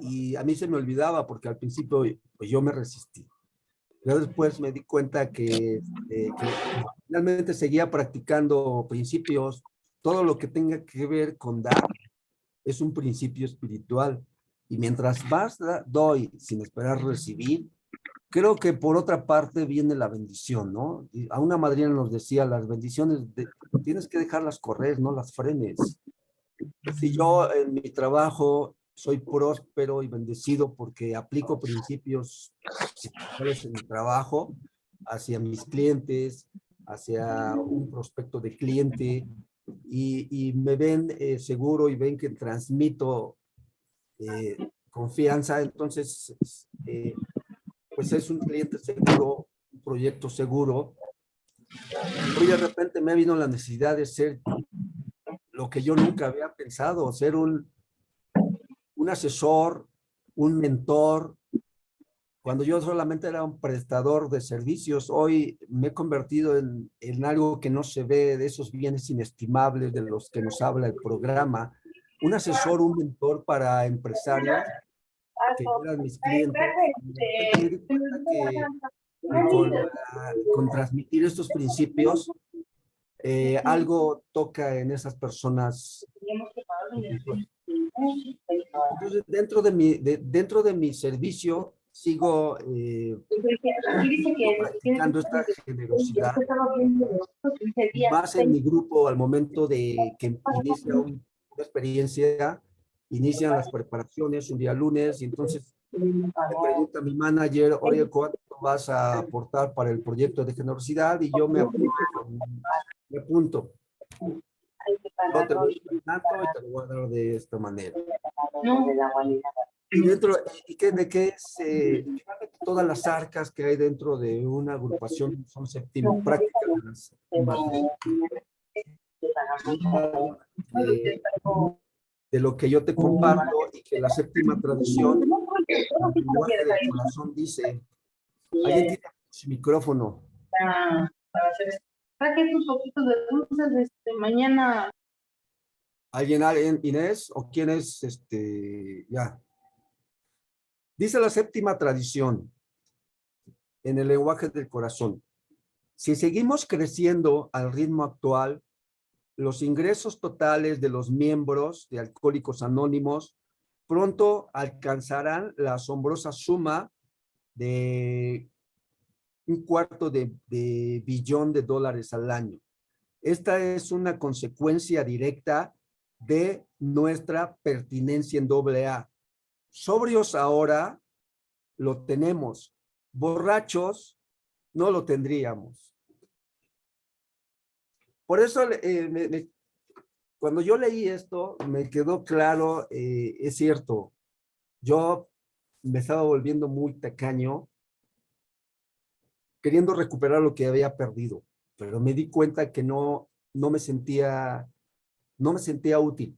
Y a mí se me olvidaba porque al principio pues yo me resistí. Yo después me di cuenta que finalmente seguía practicando principios. Todo lo que tenga que ver con dar es un principio espiritual. Y mientras más doy sin esperar recibir, creo que por otra parte viene la bendición, ¿no? Y a una madrina nos decía, las bendiciones tienes que dejarlas correr, no las frenes. Si yo en mi trabajo soy próspero y bendecido porque aplico principios espirituales en mi trabajo hacia mis clientes, hacia un prospecto de cliente, y me ven seguro y ven que transmito confianza, entonces pues es un cliente seguro, un proyecto seguro. Hoy de repente me vino la necesidad de ser lo que yo nunca había pensado, ser un asesor, un mentor. Cuando yo solamente era un prestador de servicios, hoy me he convertido en algo que no se ve, de esos bienes inestimables de los que nos habla el programa. Un asesor, un mentor para empresarios que eran mis clientes. Y me di cuenta que con transmitir estos principios, algo toca en esas personas. Entonces, dentro de mi servicio, sigo practicando esta generosidad, más en mi grupo al momento de que inicia una experiencia, inician las preparaciones un día lunes, y entonces me pregunta mi manager, oye, ¿cuánto vas a aportar para el proyecto de generosidad? Y yo me apunto. Yo te voy a dar tanto y te lo voy a dar de esta manera. Y de qué es todas las arcas que hay dentro de una agrupación son séptima práctica de las séptimas de lo que yo te comparto, y que la séptima tradición, el lenguaje del corazón dice. Alguien tiene su micrófono. Saquen sus poquitos de dulces, mañana. ¿Alguien, Inés? ¿O quién es? Ya. Dice la séptima tradición en el lenguaje del corazón. Si seguimos creciendo al ritmo actual, los ingresos totales de los miembros de Alcohólicos Anónimos pronto alcanzarán la asombrosa suma de $250 millones al año. Esta es una consecuencia directa de nuestra pertinencia en AA. Sobrios ahora lo tenemos, borrachos no lo tendríamos. Por eso cuando yo leí esto me quedó claro, es cierto, yo me estaba volviendo muy tacaño, queriendo recuperar lo que había perdido, pero me di cuenta que no me sentía útil.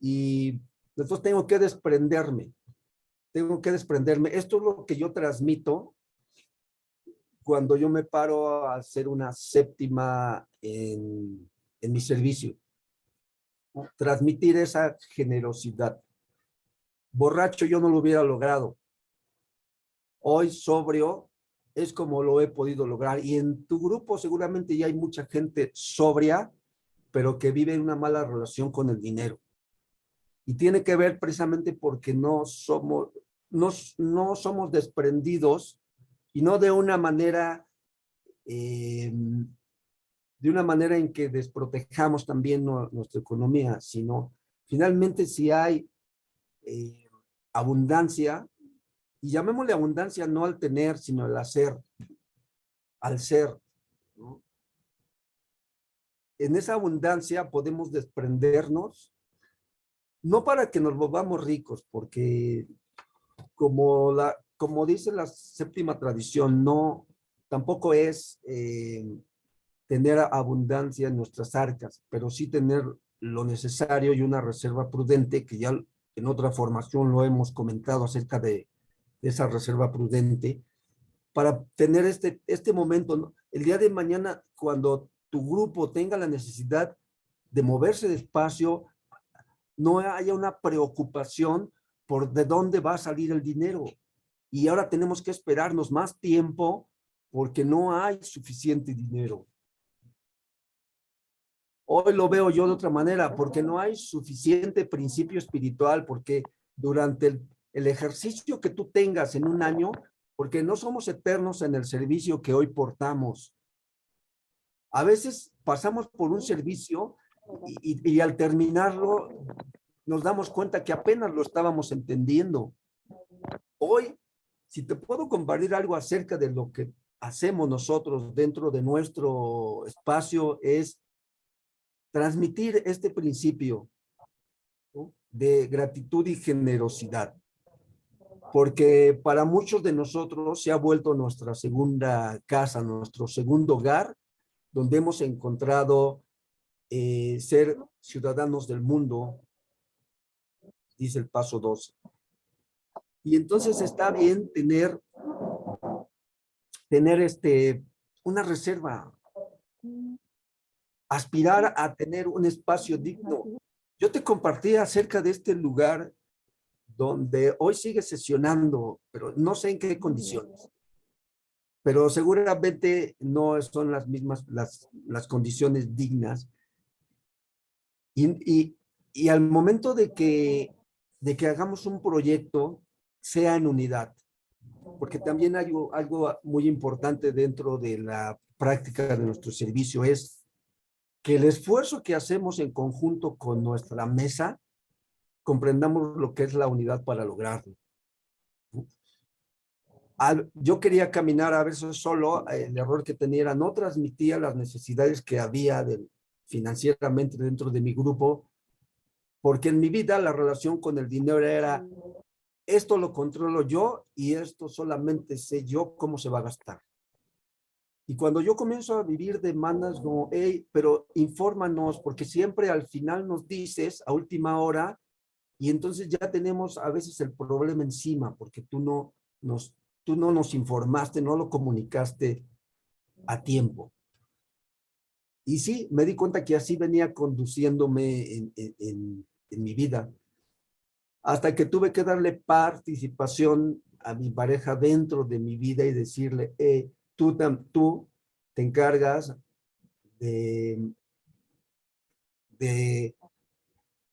Y entonces tengo que desprenderme. Esto es lo que yo transmito cuando yo me paro a hacer una séptima en mi servicio. Transmitir esa generosidad. Borracho yo no lo hubiera logrado. Hoy sobrio es como lo he podido lograr. Y en tu grupo seguramente ya hay mucha gente sobria, pero que vive una mala relación con el dinero. Y tiene que ver precisamente porque no somos desprendidos, y no de una manera en que desprotejamos también nuestra economía, sino finalmente si hay abundancia, y llamémosle abundancia no al tener, sino al hacer, al ser, ¿no? En esa abundancia podemos desprendernos, no para que nos volvamos ricos, porque como dice la séptima tradición, tampoco es tener abundancia en nuestras arcas, pero sí tener lo necesario y una reserva prudente, que ya en otra formación lo hemos comentado acerca de esa reserva prudente, para tener este momento, ¿no? El día de mañana, cuando tu grupo tenga la necesidad de moverse despacio, no haya una preocupación por de dónde va a salir el dinero. Y ahora tenemos que esperarnos más tiempo porque no hay suficiente dinero. Hoy lo veo yo de otra manera, porque no hay suficiente principio espiritual, porque durante el ejercicio que tú tengas en un año, porque no somos eternos en el servicio que hoy portamos. A veces pasamos por un servicio y al terminarlo nos damos cuenta que apenas lo estábamos entendiendo. Hoy, si te puedo compartir algo acerca de lo que hacemos nosotros dentro de nuestro espacio, es transmitir este principio, ¿no?, de gratitud y generosidad, porque para muchos de nosotros se ha vuelto nuestra segunda casa, nuestro segundo hogar, donde hemos encontrado ser ciudadanos del mundo, dice el paso 12. Y entonces está bien tener una reserva, aspirar a tener un espacio digno. Yo te compartí acerca de este lugar donde hoy sigue sesionando, pero no sé en qué condiciones. Pero seguramente no son las mismas las condiciones dignas. Y al momento de que hagamos un proyecto, sea en unidad, porque también hay algo muy importante dentro de la práctica de nuestro servicio, es que el esfuerzo que hacemos en conjunto con nuestra mesa, comprendamos lo que es la unidad para lograrlo. Yo quería caminar a veces solo, el error que tenía era no transmitía las necesidades que había financieramente dentro de mi grupo, porque en mi vida la relación con el dinero era, esto lo controlo yo y esto solamente sé yo cómo se va a gastar. Y cuando yo comienzo a vivir demandas como, hey, pero infórmanos, porque siempre al final nos dices a última hora, y entonces ya tenemos a veces el problema encima, porque tú no nos informaste, no lo comunicaste a tiempo. Y sí, me di cuenta que así venía conduciéndome en mi vida, hasta que tuve que darle participación a mi pareja dentro de mi vida y decirle, tú te encargas de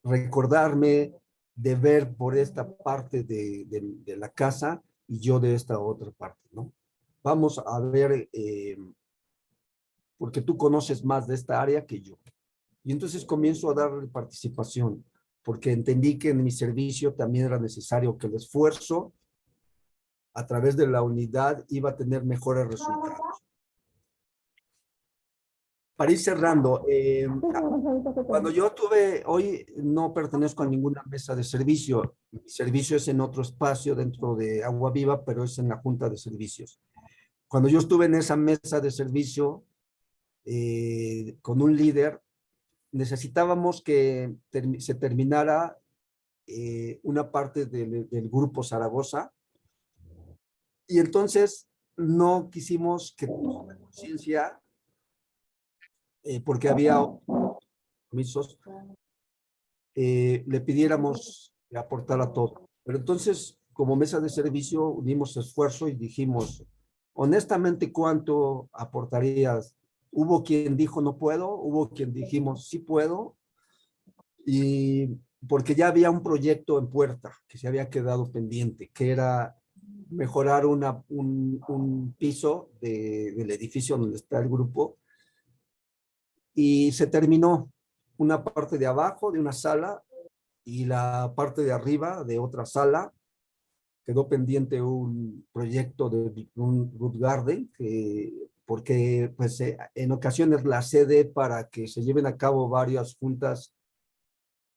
recordarme, de ver por esta parte de la casa y yo de esta otra parte, ¿no? Vamos a ver, porque tú conoces más de esta área que yo. Y entonces comienzo a darle participación, porque entendí que en mi servicio también era necesario que el esfuerzo a través de la unidad iba a tener mejores resultados. Para ir cerrando, cuando yo hoy no pertenezco a ninguna mesa de servicio, mi servicio es en otro espacio dentro de Agua Viva, pero es en la Junta de Servicios. Cuando yo estuve en esa mesa de servicio con un líder, necesitábamos que se terminara una parte del grupo Zaragoza, y entonces no quisimos que la conciencia, porque había compromisos, le pidiéramos que aportara todo. Pero entonces, como mesa de servicio, unimos esfuerzo y dijimos, honestamente, ¿cuánto aportarías? Hubo quien dijo no puedo, hubo quien dijimos sí puedo, y porque ya había un proyecto en puerta que se había quedado pendiente, que era mejorar un piso del edificio donde está el grupo, y se terminó una parte de abajo de una sala y la parte de arriba de otra sala. Quedó pendiente un proyecto de un root garden, porque pues, en ocasiones la sede para que se lleven a cabo varias juntas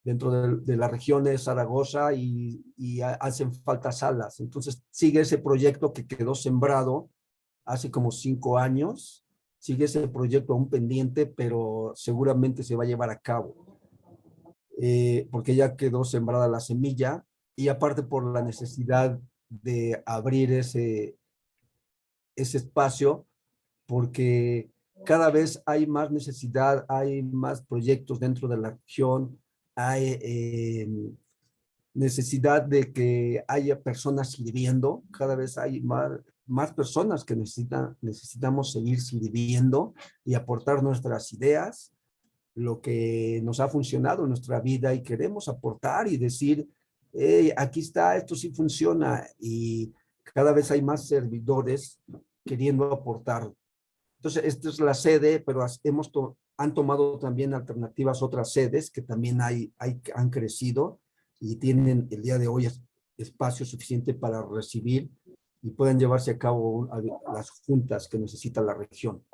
dentro de la región de Zaragoza y hacen falta salas. Entonces sigue ese proyecto que quedó sembrado hace como 5 años, sigue ese proyecto aún pendiente, pero seguramente se va a llevar a cabo. porque ya quedó sembrada la semilla, y aparte por la necesidad de abrir ese espacio, porque cada vez hay más necesidad, hay más proyectos dentro de la región, hay necesidad de que haya personas sirviendo, cada vez hay más personas que necesitamos seguir sirviendo y aportar nuestras ideas, lo que nos ha funcionado en nuestra vida, y queremos aportar y decir, hey, aquí está, esto sí funciona, y cada vez hay más servidores queriendo aportar. Entonces, esta es la sede, pero han tomado también alternativas otras sedes que también han crecido y tienen el día de hoy espacio suficiente para recibir y pueden llevarse a cabo las juntas que necesita la región.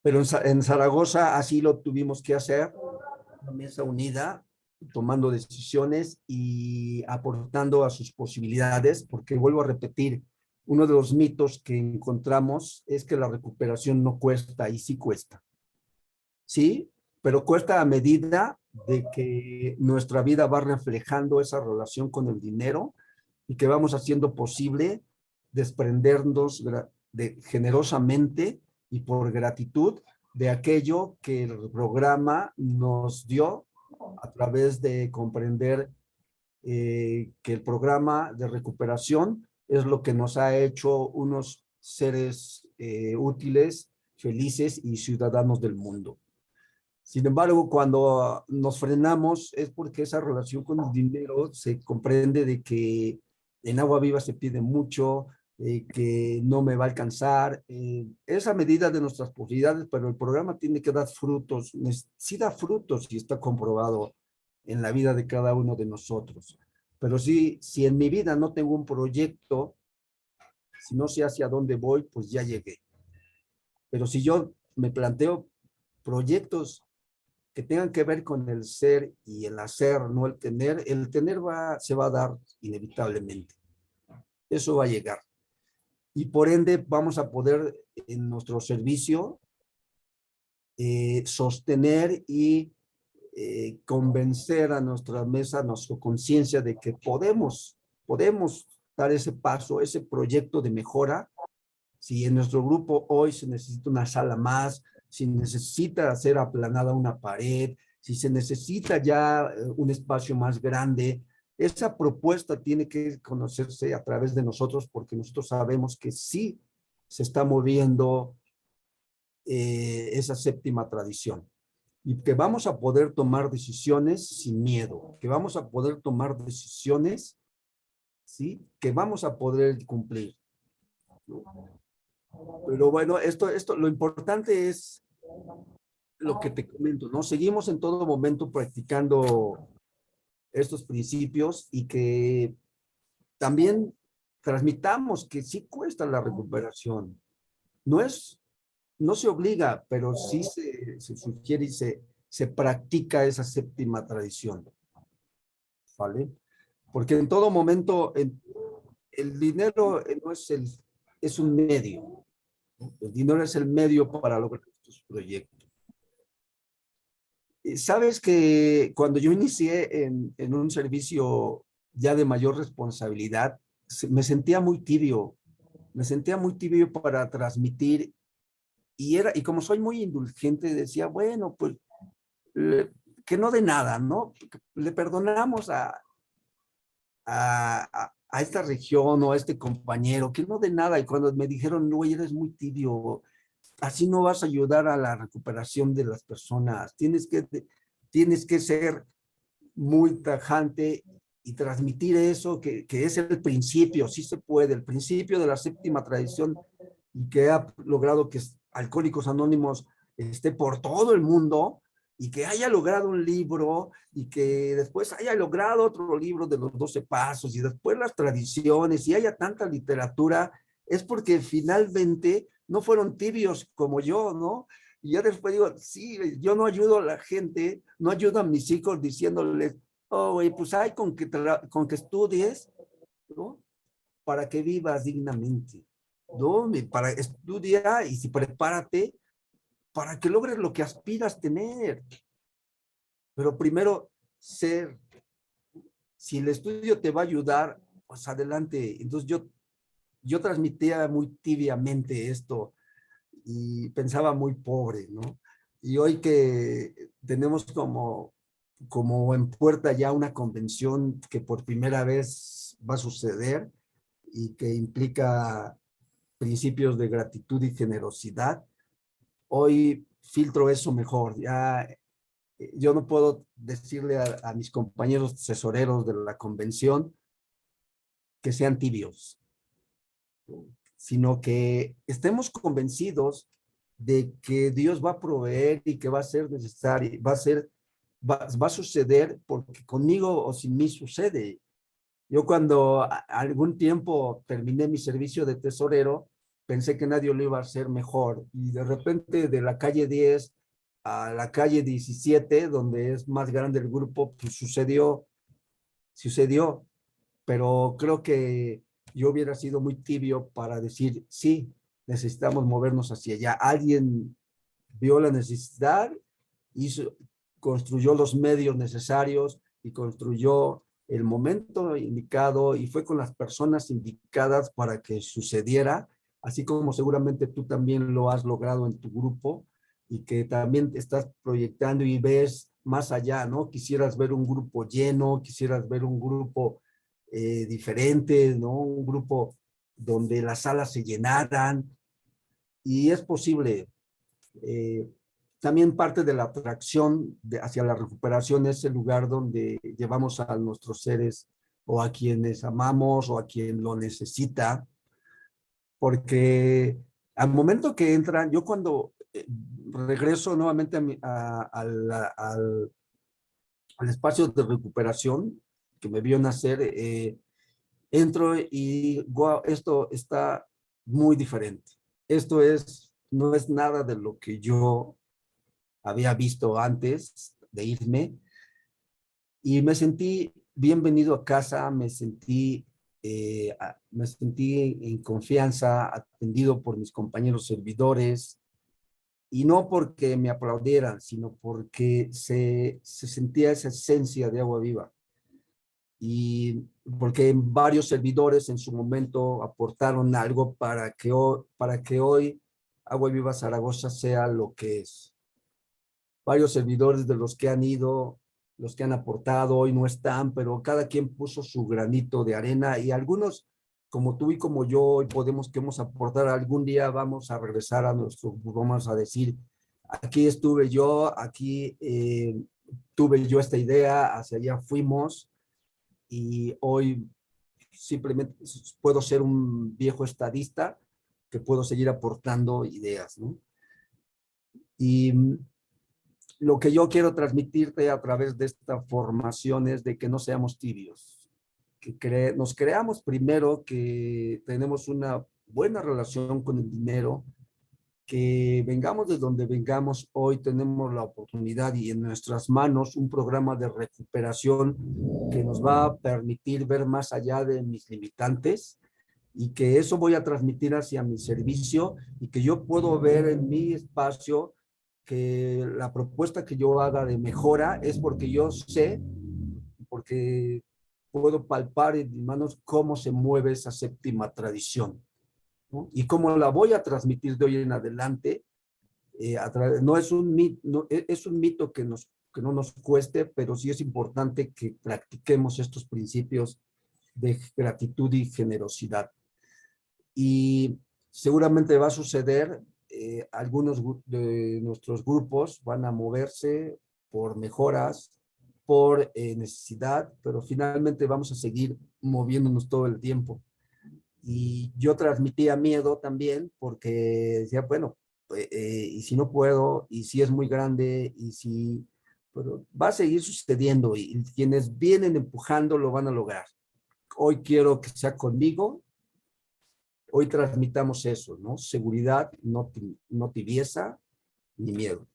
Pero en Zaragoza así lo tuvimos que hacer, una mesa unida, tomando decisiones y aportando a sus posibilidades, porque vuelvo a repetir, uno de los mitos que encontramos es que la recuperación no cuesta, y sí cuesta. Sí, pero cuesta a medida de que nuestra vida va reflejando esa relación con el dinero y que vamos haciendo posible desprendernos generosamente y por gratitud de aquello que el programa nos dio a través de comprender que el programa de recuperación es lo que nos ha hecho unos seres útiles, felices y ciudadanos del mundo. Sin embargo, cuando nos frenamos es porque esa relación con el dinero se comprende de que en Agua Viva se pide mucho, que no me va a alcanzar. Esa medida de nuestras posibilidades, pero el programa tiene que dar frutos, sí da frutos y está comprobado en la vida de cada uno de nosotros. Pero sí, si en mi vida no tengo un proyecto, si no sé hacia dónde voy, pues ya llegué. Pero si yo me planteo proyectos que tengan que ver con el ser y el hacer, no el tener se va a dar inevitablemente. Eso va a llegar. Y por ende vamos a poder en nuestro servicio sostener y convencer a nuestra mesa, a nuestra conciencia de que podemos dar ese paso, ese proyecto de mejora. Si en nuestro grupo hoy se necesita una sala más, si necesita hacer aplanada una pared, si se necesita ya un espacio más grande, esa propuesta tiene que conocerse a través de nosotros, porque nosotros sabemos que sí se está moviendo esa séptima tradición y que vamos a poder tomar decisiones sin miedo, que vamos a poder tomar decisiones, ¿sí? Que vamos a poder cumplir, ¿no? Pero bueno, lo importante es lo que te comento, ¿no? Seguimos en todo momento practicando estos principios y que también transmitamos que sí cuesta la recuperación. No se obliga, pero sí se sugiere y se practica esa séptima tradición, ¿vale? Porque en todo momento el dinero no es un medio, ¿no? El dinero es el medio para lograr estos proyectos. Sabes que cuando yo inicié en un servicio ya de mayor responsabilidad, me sentía muy tibio para transmitir, y como soy muy indulgente, decía, bueno, pues que no de nada, ¿no? Le perdonamos a esta región o a este compañero, que no de nada. Y cuando me dijeron, no, eres muy tibio, así no vas a ayudar a la recuperación de las personas, tienes que ser muy tajante y transmitir eso, que es el principio, sí se puede, el principio de la séptima tradición, y que ha logrado que Alcohólicos Anónimos esté por todo el mundo, y que haya logrado un libro, y que después haya logrado otro libro de los 12 pasos, y después las tradiciones, y haya tanta literatura, es porque finalmente no fueron tibios como yo, ¿no? Y ya después digo, sí, yo no ayudo a la gente, no ayudo a mis hijos diciéndoles, oh, güey, pues hay con que estudies, ¿no? Para que vivas dignamente, ¿no? Para estudiar y si prepárate para que logres lo que aspiras tener. Pero primero ser, si el estudio te va a ayudar, pues adelante. Entonces yo transmitía muy tibiamente esto y pensaba muy pobre, ¿no? Y hoy que tenemos como en puerta ya una convención que por primera vez va a suceder y que implica principios de gratitud y generosidad, hoy filtro eso mejor. Ya yo no puedo decirle a mis compañeros tesoreros de la convención que sean tibios, sino que estemos convencidos de que Dios va a proveer y que va a ser necesario, va a suceder porque conmigo o sin mí sucede. Yo cuando algún tiempo terminé mi servicio de tesorero, pensé que nadie lo iba a hacer mejor. Y de repente de la calle 10 a la calle 17, donde es más grande el grupo, pues sucedió. Pero creo que yo hubiera sido muy tibio para decir, sí, necesitamos movernos hacia allá. Alguien vio la necesidad, construyó los medios necesarios y construyó el momento indicado y fue con las personas indicadas para que sucediera, así como seguramente tú también lo has logrado en tu grupo y que también estás proyectando y ves más allá, ¿no? Quisieras ver un grupo lleno, quisieras ver un grupo diferente, ¿no? Un grupo donde las salas se llenaran y es posible. Eh, También parte de la atracción hacia la recuperación es el lugar donde llevamos a nuestros seres o a quienes amamos o a quien lo necesita, porque al momento que entran, yo cuando regreso nuevamente al espacio de recuperación que me vio nacer, entro y wow, esto está muy diferente. No es nada de lo que yo había visto antes de irme y me sentí bienvenido a casa, me sentí en confianza, atendido por mis compañeros servidores y no porque me aplaudieran, sino porque se sentía esa esencia de Agua Viva. Y porque varios servidores en su momento aportaron algo para que hoy Agua Viva Zaragoza sea lo que es. Varios servidores de los que han ido, los que han aportado, hoy no están, pero cada quien puso su granito de arena y algunos, como tú y como yo, hoy queremos aportar, algún día vamos a regresar a vamos a decir, aquí estuve yo, aquí tuve yo esta idea, hacia allá fuimos y hoy simplemente puedo ser un viejo estadista que puedo seguir aportando ideas, ¿no? Y lo que yo quiero transmitirte a través de esta formación es de que no seamos tibios, que nos creamos primero que tenemos una buena relación con el dinero, que vengamos de donde vengamos, hoy tenemos la oportunidad y en nuestras manos un programa de recuperación que nos va a permitir ver más allá de mis limitantes y que eso voy a transmitir hacia mi servicio y que yo puedo ver en mi espacio que la propuesta que yo haga de mejora es porque yo sé, porque puedo palpar en mis manos cómo se mueve esa séptima tradición, ¿no? Y cómo la voy a transmitir de hoy en adelante. No es un mito, no, es un mito que no nos cueste, pero sí es importante que practiquemos estos principios de gratitud y generosidad. Y seguramente va a suceder, algunos de nuestros grupos van a moverse por mejoras, por necesidad, pero finalmente vamos a seguir moviéndonos todo el tiempo. Y yo transmitía miedo también porque decía, bueno, y si no puedo, y si es muy grande, pero va a seguir sucediendo y quienes vienen empujando lo van a lograr. Hoy quiero que sea conmigo. Hoy transmitamos eso, ¿no? Seguridad, no tibieza, ni miedo,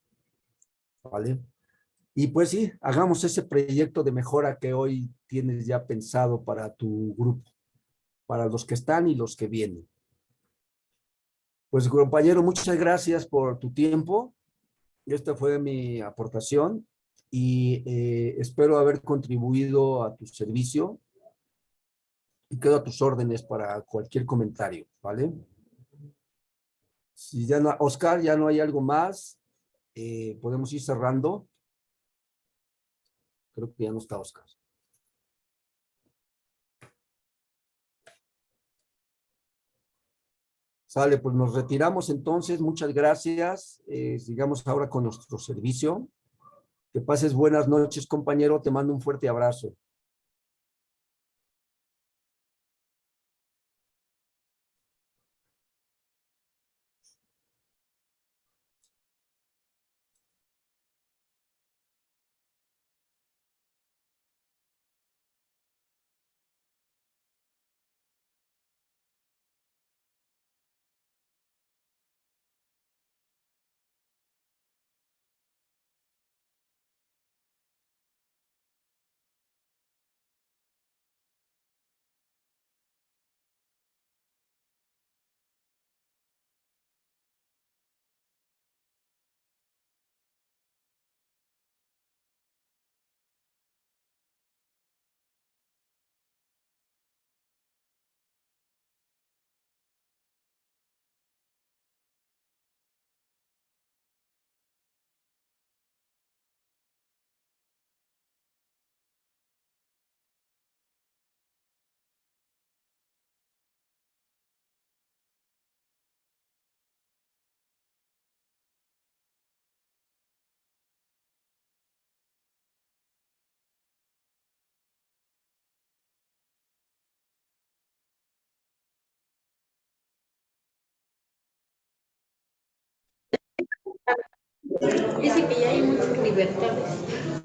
¿vale? Y pues sí, hagamos ese proyecto de mejora que hoy tienes ya pensado para tu grupo, para los que están y los que vienen. Pues compañero, muchas gracias por tu tiempo. Esta fue mi aportación y espero haber contribuido a tu servicio y quedo a tus órdenes para cualquier comentario, ¿vale? Si ya no, Oscar, ya no hay algo más, podemos ir cerrando. Creo que ya no está Oscar. Sale, pues nos retiramos entonces. Muchas gracias. Sigamos ahora con nuestro servicio. Que pases buenas noches, compañero. Te mando un fuerte abrazo. Dice que ya hay muchas libertades.